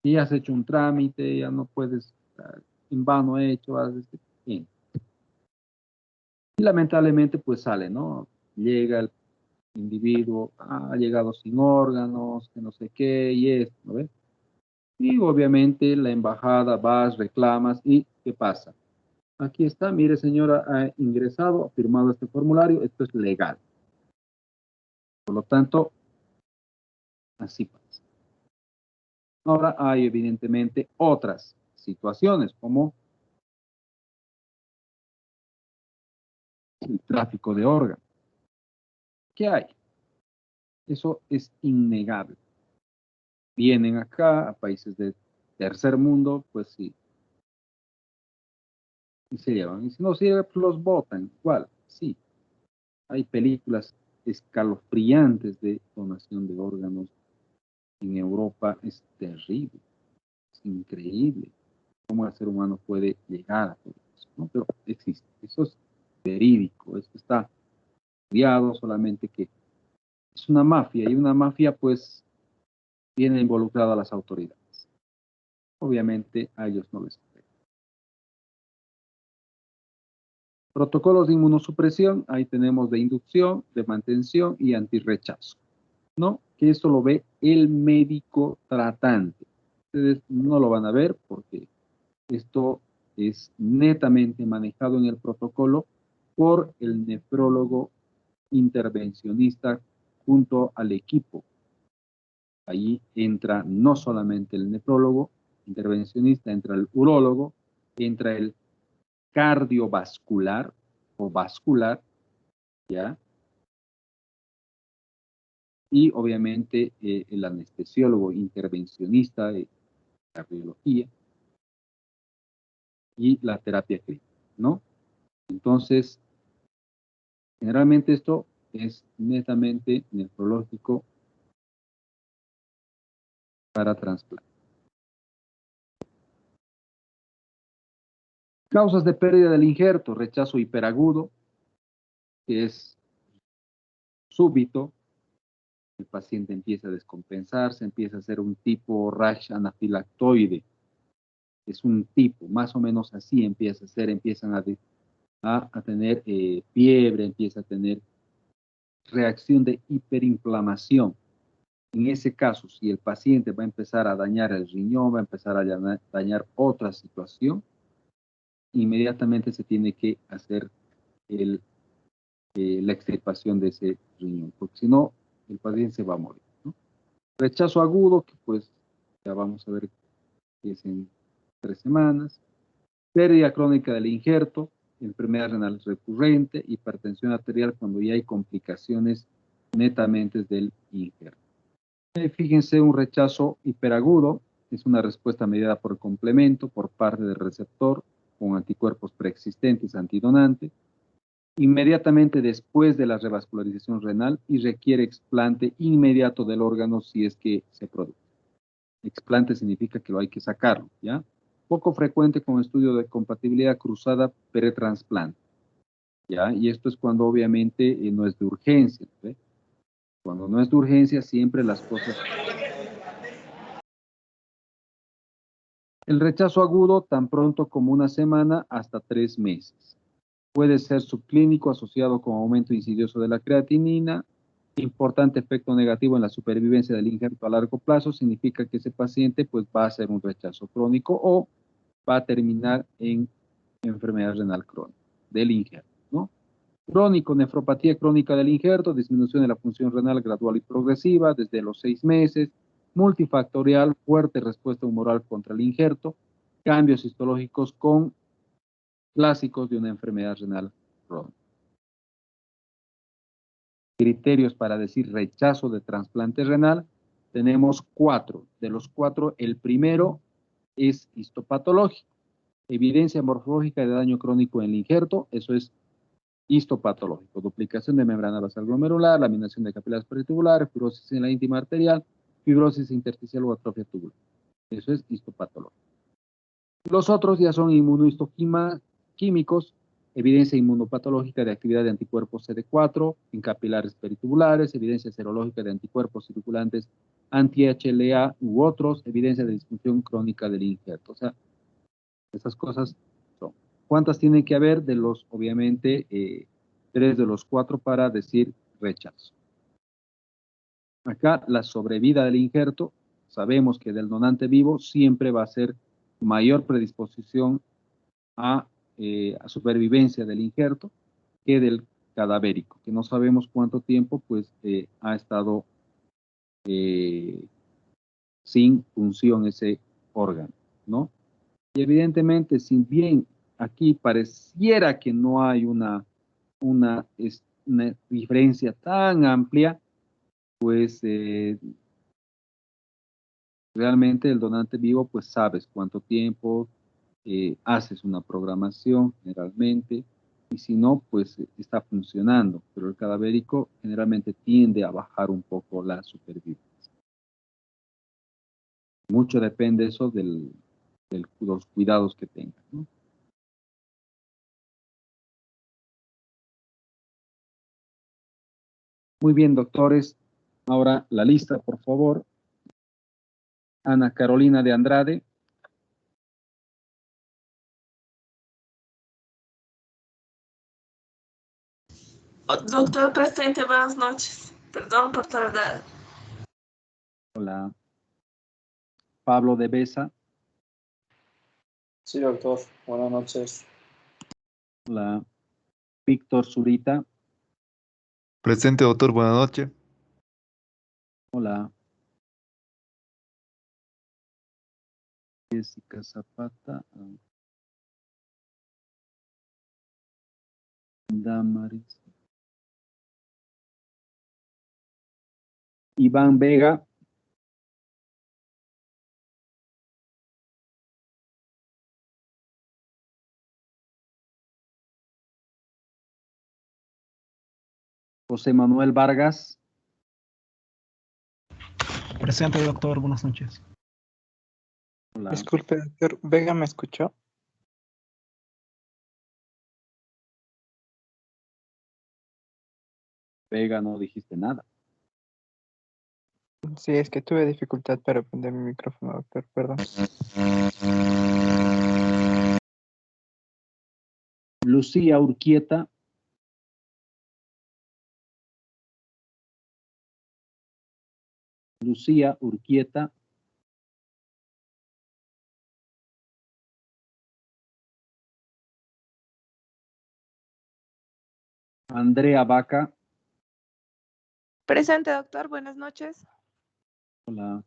Y has hecho un trámite, ya no puedes, en vano hecho, bien. Y lamentablemente, pues sale, ¿no? Llega el individuo, ha llegado sin órganos, que no sé qué, y esto, ¿no ves? Y obviamente la embajada vas, reclamas, y ¿qué pasa? Aquí está, mire señora, ha ingresado, ha firmado este formulario, esto es legal. Por lo tanto, así pasa. Ahora hay evidentemente otras situaciones, como el tráfico de órganos. ¿Qué hay? Eso es innegable. Vienen acá a países del tercer mundo, pues sí, y se llevan. Y si no sirve, pues los botan. Igual, sí. Hay películas escalofriantes de donación de órganos en Europa. Es terrible, es increíble cómo el ser humano puede llegar a todo eso, ¿no? Pero existe. Eso es verídico. Esto está estudiado, solamente que es una mafia, y una mafia pues viene involucrada a las autoridades. Obviamente a ellos no les afecta. Protocolos de inmunosupresión, ahí tenemos de inducción, de mantención y antirrechazo, ¿no? Que esto lo ve el médico tratante. Ustedes no lo van a ver porque esto es netamente manejado en el protocolo por el nefrólogo intervencionista junto al equipo. Ahí entra no solamente el nefrólogo intervencionista, entra el urólogo, entra el cardiovascular o vascular, ¿ya? Y obviamente el anestesiólogo intervencionista de cardiología y la terapia clínica, ¿no? Entonces, generalmente esto es netamente nefrológico para trasplante. Causas de pérdida del injerto, rechazo hiperagudo, que es súbito. El paciente empieza a descompensarse, empieza a hacer un tipo rash anafilactoide. Es un tipo, más o menos así empieza a ser, empiezan a tener fiebre, empieza a tener reacción de hiperinflamación. En ese caso, si el paciente va a empezar a dañar el riñón, va a empezar a dañar otra situación, inmediatamente se tiene que hacer la extirpación de ese riñón, porque si no, el paciente se va a morir, ¿no? Rechazo agudo, que pues ya vamos a ver que es en 3 semanas. Pérdida crónica del injerto, enfermedad renal recurrente, hipertensión arterial cuando ya hay complicaciones netamente del injerto. Fíjense, un rechazo hiperagudo es una respuesta mediada por complemento por parte del receptor con anticuerpos preexistentes antidonante, inmediatamente después de la revascularización renal y requiere explante inmediato del órgano si es que se produce. Explante significa que lo hay que sacarlo, ¿ya? Poco frecuente con estudio de compatibilidad cruzada pretrasplante, ¿ya? Y esto es cuando obviamente no es de urgencia, ¿ve? Cuando no es de urgencia, siempre las cosas... El rechazo agudo, tan pronto como 1 semana hasta 3 meses. Puede ser subclínico asociado con aumento insidioso de la creatinina. Importante efecto negativo en la supervivencia del injerto a largo plazo significa que ese paciente pues va a hacer un rechazo crónico o va a terminar en enfermedad renal crónica del injerto, ¿no? Crónico, nefropatía crónica del injerto, disminución de la función renal gradual y progresiva desde los 6 meses, multifactorial, fuerte respuesta humoral contra el injerto, cambios histológicos con clásicos de una enfermedad renal crónica. Criterios para decir rechazo de trasplante renal, tenemos 4. De los 4, el primero es histopatológico. Evidencia morfológica de daño crónico en el injerto, eso es histopatológico. Duplicación de membrana basal glomerular, laminación de capilares peritubulares, fibrosis en la íntima arterial, fibrosis intersticial o atrofia tubular. Eso es histopatológico. Los otros ya son inmunohistoquímicos, evidencia inmunopatológica de actividad de anticuerpos CD4 en capilares peritubulares, evidencia serológica de anticuerpos circulantes anti-HLA u otros, evidencia de disfunción crónica del injerto. O sea, esas cosas son. ¿Cuántas tienen que haber? De los, obviamente, 3 de los 4 para decir rechazo. Acá, la sobrevida del injerto, sabemos que del donante vivo siempre va a ser mayor predisposición a supervivencia del injerto que del cadavérico, que no sabemos cuánto tiempo pues ha estado sin función ese órgano, ¿no? Y evidentemente, si bien aquí pareciera que no hay una diferencia tan amplia, pues realmente el donante vivo, pues sabes cuánto tiempo, haces una programación generalmente, y si no, pues está funcionando, pero el cadavérico generalmente tiende a bajar un poco la supervivencia. Mucho depende eso de los cuidados que tengan, ¿no? Muy bien, doctores. Ahora la lista, por favor. Ana Carolina de Andrade. Doctor presente, buenas noches. Perdón por tardar. Hola. Pablo de Besa. Sí, doctor. Buenas noches. Hola. Víctor Zurita. Presente, doctor, buenas noches. Hola. Jessica Zapata. Damaris. Iván Vega. José Manuel Vargas. Presente, doctor. Buenas noches. Hola. Disculpe, doctor. ¿Vega me escuchó? Vega, no dijiste nada. Sí, es que tuve dificultad para prender mi micrófono, doctor. Perdón. Lucía Urquieta. Lucía Urquieta. Andrea Vaca. Presente, doctor. Buenas noches. Hola.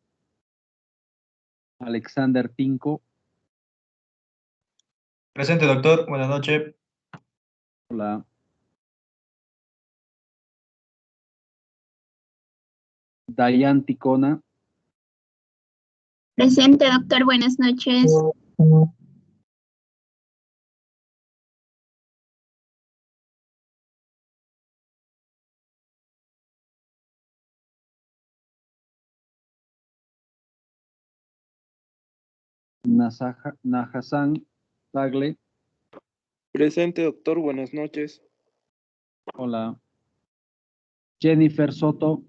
Alexander Tinco. Presente, doctor. Buenas noches. Hola. Dayan Ticona. Presente, doctor. Buenas noches. Nahasan Tagle. Presente, doctor. Buenas noches. Hola. Jennifer Soto.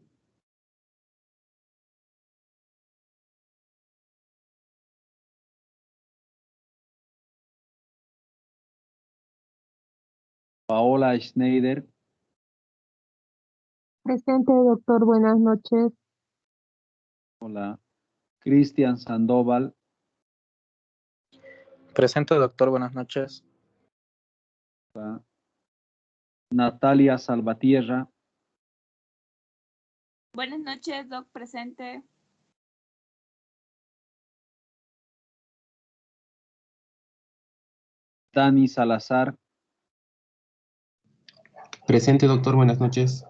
Paola Schneider. Presente, doctor. Buenas noches. Hola. Cristian Sandoval. Presente, doctor. Buenas noches. Hola. Natalia Salvatierra. Buenas noches, doc, presente. Dani Salazar. Presente, doctor. Buenas noches.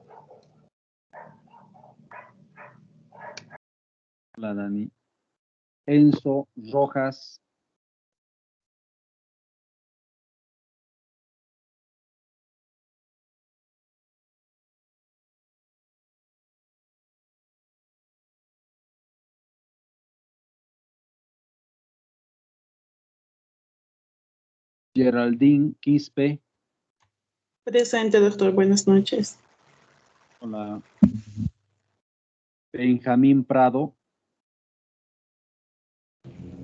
Hola, Dani. Enzo Rojas. Geraldine Quispe. Presente, doctor. Buenas noches. Hola. Benjamín Prado.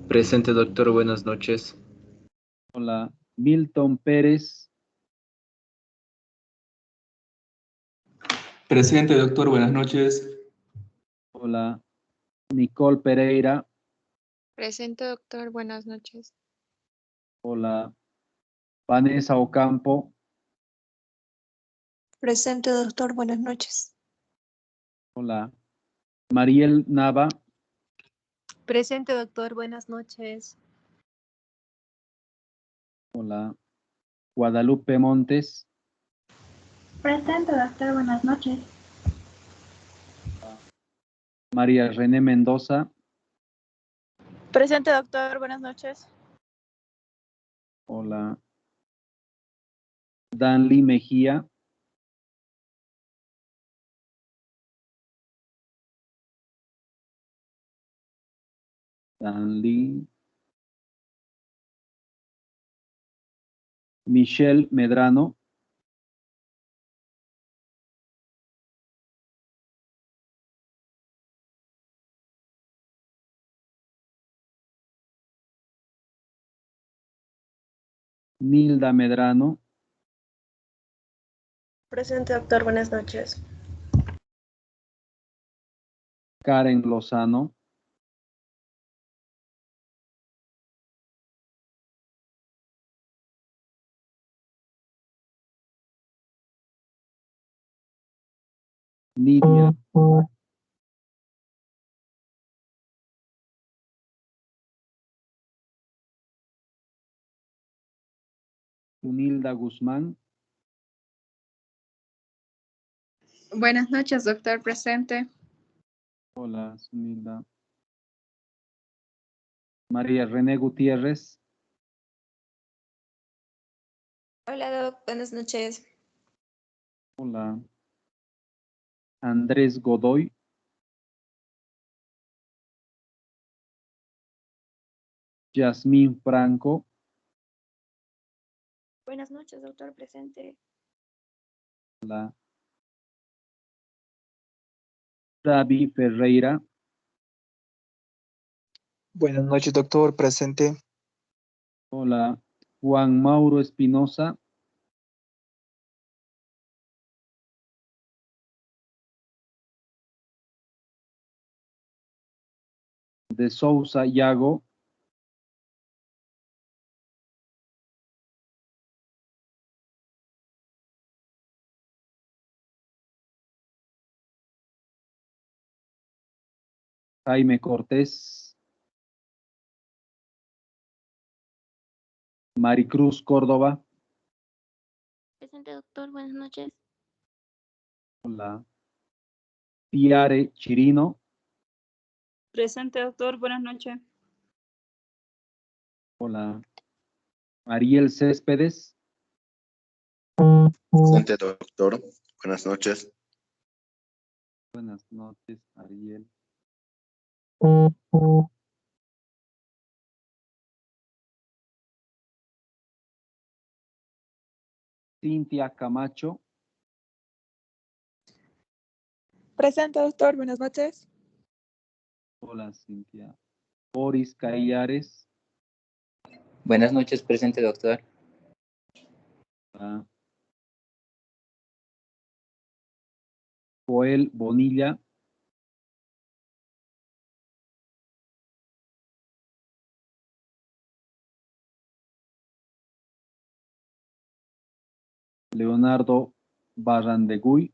Presente, doctor. Buenas noches. Hola. Milton Pérez. Presente, doctor. Buenas noches. Hola. Nicole Pereira. Presente, doctor, buenas noches. Hola. Vanessa Ocampo. Presente, doctor. Buenas noches. Hola. Mariel Nava. Presente, doctor. Buenas noches. Hola. Guadalupe Montes. Presente, doctor. Buenas noches. María René Mendoza. Presente, doctor, buenas noches. Hola. Danly Mejía. Danly. Michelle Medrano. Nilda Medrano. Presente, doctor. Buenas noches. Karen Lozano. Nidia. Unilda Guzmán. Buenas noches, doctor, presente. Hola, Sunilda. María René Gutiérrez. Hola, doc. Buenas noches. Hola. Andrés Godoy. Yasmín Franco. Buenas noches, doctor. Presente. Hola. David Ferreira. Buenas noches, doctor. Presente. Hola. Juan Mauro Espinosa. De Sousa Yago. Jaime Cortés. Maricruz Córdoba. Presente, doctor. Buenas noches. Hola. Piare Chirino. Presente, doctor. Buenas noches. Hola. Ariel Céspedes. Presente, doctor. Buenas noches. Buenas noches, Ariel. Cintia Camacho. Presente, doctor. Buenas noches. Hola, Cintia. Boris Callares. Buenas noches, presente, doctor. Hola. Joel Bonilla. Leonardo Barrandeguy.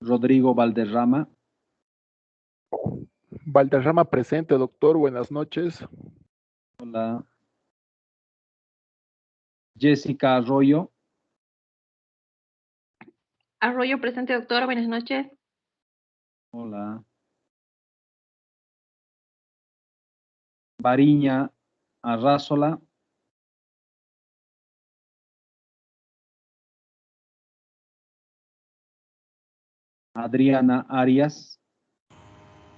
Rodrigo Valderrama. Valderrama presente, doctor. Buenas noches. Hola. Jessica Arroyo. Arroyo presente, doctor. Buenas noches. Hola. Bariña Arrázola. Adriana Arias.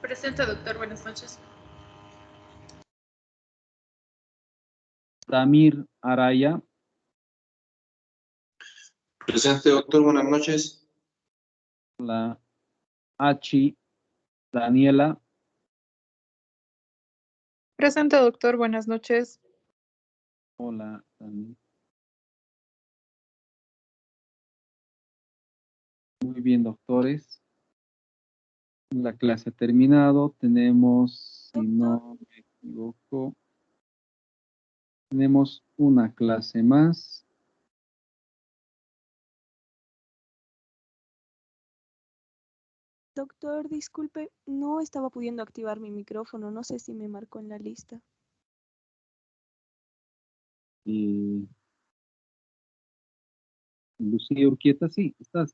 Presente, doctor. Buenas noches. Damir Araya. Presente, doctor. Buenas noches. Hola. Achi Daniela. Presente, doctor. Buenas noches. Hola, Dani. Muy bien, doctores. La clase ha terminado. Tenemos, si no me equivoco, tenemos una clase más. Doctor, disculpe, no estaba pudiendo activar mi micrófono. No sé si me marcó en la lista. Y Lucía Urquieta, sí, estás,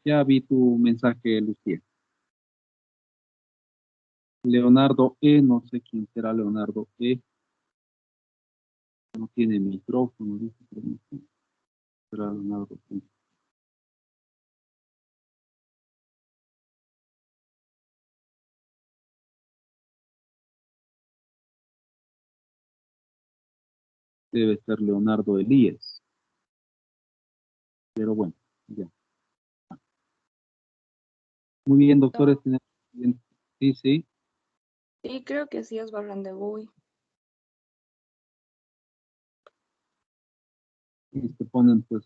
ya vi tu mensaje, Lucía. Leonardo E, no sé quién será Leonardo E. No tiene micrófono, dice, pero no sé. Será Leonardo E. Debe ser Leonardo Elías. Pero bueno, ya. Muy bien, doctores. Sí, sí. Sí, creo que sí es Barrandeguy. Y se ponen, pues,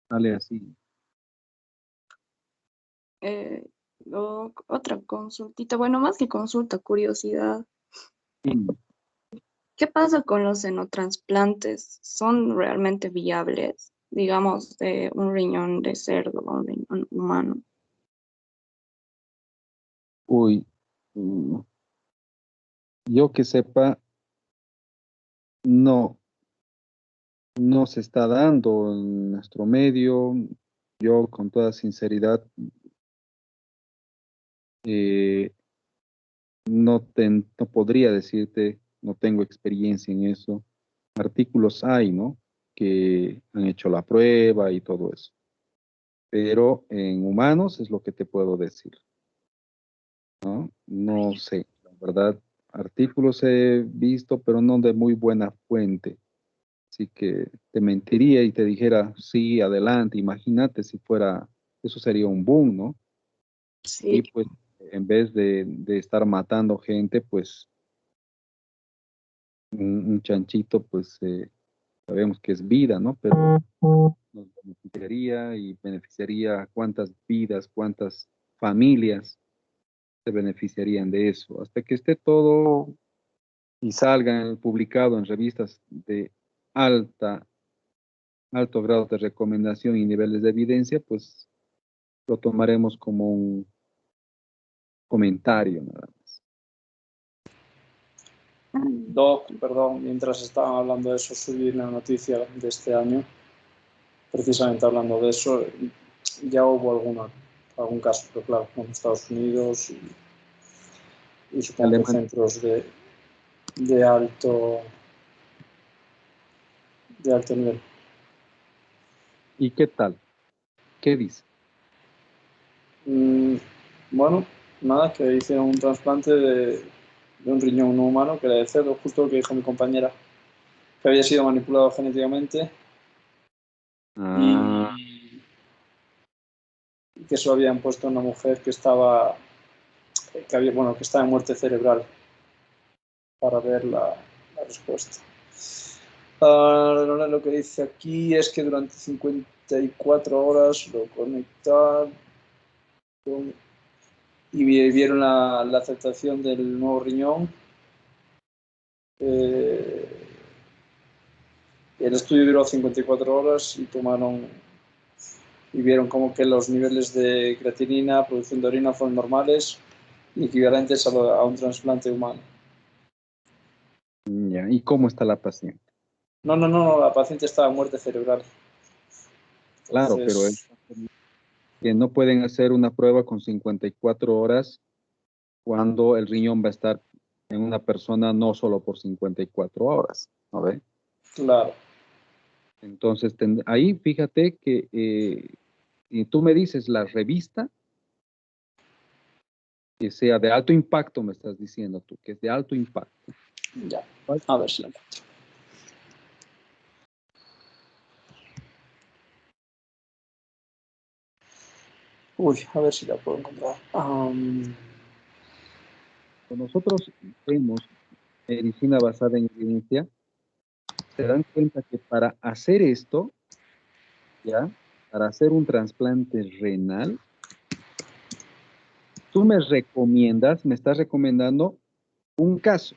sale así. Otra consultita, bueno, más que consulta, curiosidad. Sí. ¿Qué pasa con los senotrasplantes? ¿Son realmente viables? Digamos, de un riñón de cerdo a un riñón humano. Uy, yo que sepa, no se está dando en nuestro medio. Yo, con toda sinceridad, no podría decirte, no tengo experiencia en eso. Artículos hay, ¿no? Que han hecho la prueba y todo eso. Pero en humanos es lo que te puedo decir, ¿no? No sé, la verdad, artículos he visto, pero no de muy buena fuente. Así que te mentiría y te dijera, sí, adelante, imagínate si fuera, eso sería un boom, ¿no? Y Sí. pues, en vez de estar matando gente, pues, un chanchito, pues, sabemos que es vida, ¿no? Pero nos beneficiaría y beneficiaría a cuántas vidas, cuántas familias se beneficiarían de eso. Hasta que esté todo y salga publicado en revistas de alto grado de recomendación y niveles de evidencia, pues lo tomaremos como un comentario nada más. Doc, perdón, mientras estaban hablando de eso, subí una noticia de este año, precisamente hablando de eso. Ya hubo algún caso, pero claro, en Estados Unidos y supongo que centros de alto nivel. ¿Y qué tal? ¿Qué dice? Bueno, nada, que hicieron un trasplante de un riñón no humano, que era de cerdo, justo lo que dijo mi compañera, que había sido manipulado genéticamente y que se lo habían puesto a una mujer que estaba en muerte cerebral, para ver la respuesta. Lo que dice aquí es que durante 54 horas lo conectaron y vieron la aceptación del nuevo riñón. El estudio duró 54 horas y vieron como que los niveles de creatinina, producción de orina fueron normales y equivalentes a un trasplante humano. Ya, ¿y cómo está la paciente? No, la paciente estaba en muerte cerebral. Claro, pero es que no pueden hacer una prueba con 54 horas cuando el riñón va a estar en una persona no solo por 54 horas, ¿no ve? Claro. Entonces, ahí fíjate que y tú me dices la revista que sea de alto impacto, me estás diciendo tú, que es de alto impacto. Ya, a ver si la encuentro. Uy, a ver si la puedo encontrar. Nosotros vemos medicina basada en evidencia, se dan cuenta que para hacer esto, ¿ya? Para hacer un trasplante renal, tú me estás recomendando un caso.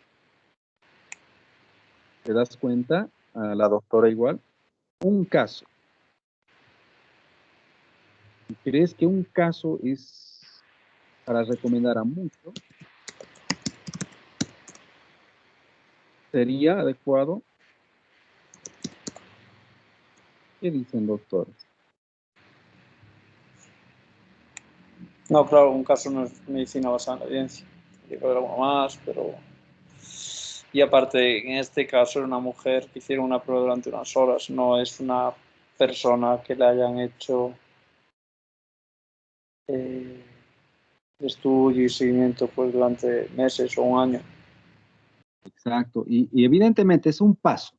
¿Te das cuenta? A la doctora igual. Un caso. ¿Y crees que un caso es para recomendar a mucho? ¿Sería adecuado? ¿Qué dicen, doctores? No, claro, un caso no es medicina basada en la evidencia. Tiene que haber algo más, pero... Y aparte, en este caso era una mujer que hicieron una prueba durante unas horas, no es una persona que le hayan hecho estudio y seguimiento pues, durante meses o un año. Exacto, y evidentemente es un paso.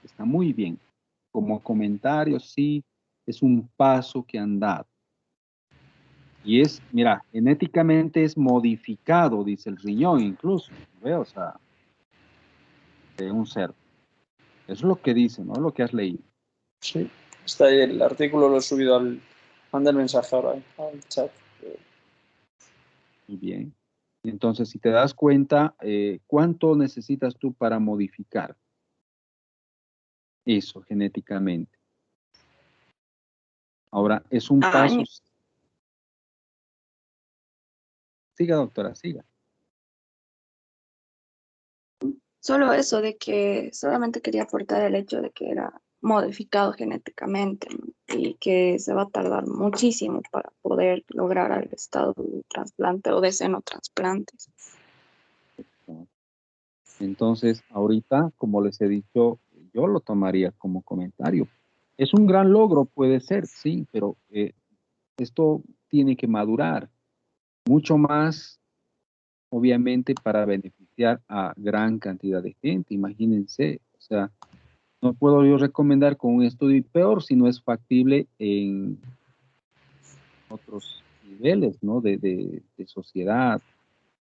Está muy bien. Como comentario, sí, es un paso que han dado. Y es, mira, genéticamente es modificado, dice el riñón incluso, ¿ve? O sea, de un cerdo. Eso es lo que dice, ¿no? Lo que has leído. Sí, está ahí el artículo, lo he subido manda el mensaje ahora al chat. Muy bien. Entonces, si te das cuenta, ¿cuánto necesitas tú para modificar eso genéticamente? Ahora, es un paso. Siga, doctora, siga. Solo eso de que solamente quería aportar el hecho de que era modificado genéticamente, ¿no? Y que se va a tardar muchísimo para poder lograr el estado de trasplante o de senotrasplantes. Entonces, ahorita, como les he dicho, yo lo tomaría como comentario. Es un gran logro, puede ser, sí, pero esto tiene que madurar mucho más, obviamente, para beneficiar a gran cantidad de gente. Imagínense, o sea, no puedo yo recomendar con un estudio y peor si no es factible en otros niveles, ¿no? De sociedad.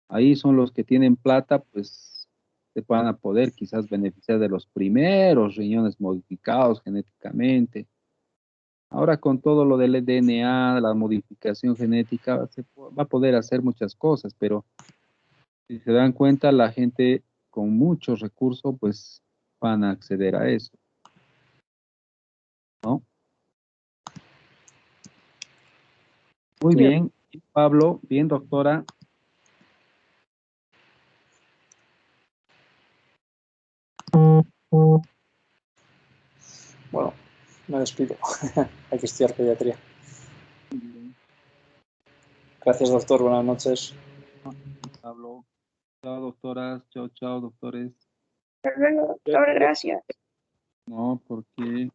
Ahí son los que tienen plata, pues se van a poder quizás beneficiar de los primeros riñones modificados genéticamente. Ahora con todo lo del DNA, la modificación genética, se va a poder hacer muchas cosas, pero si se dan cuenta, la gente con muchos recursos, pues van a acceder a eso, ¿no? Muy Sí. bien. Pablo, bien, doctora. Bueno, me despido. Hay que estudiar pediatría. Gracias, doctor. Buenas noches. Pablo. Chao, doctoras. Chao, chao, doctores. Hasta luego, doctor, gracias. No, porque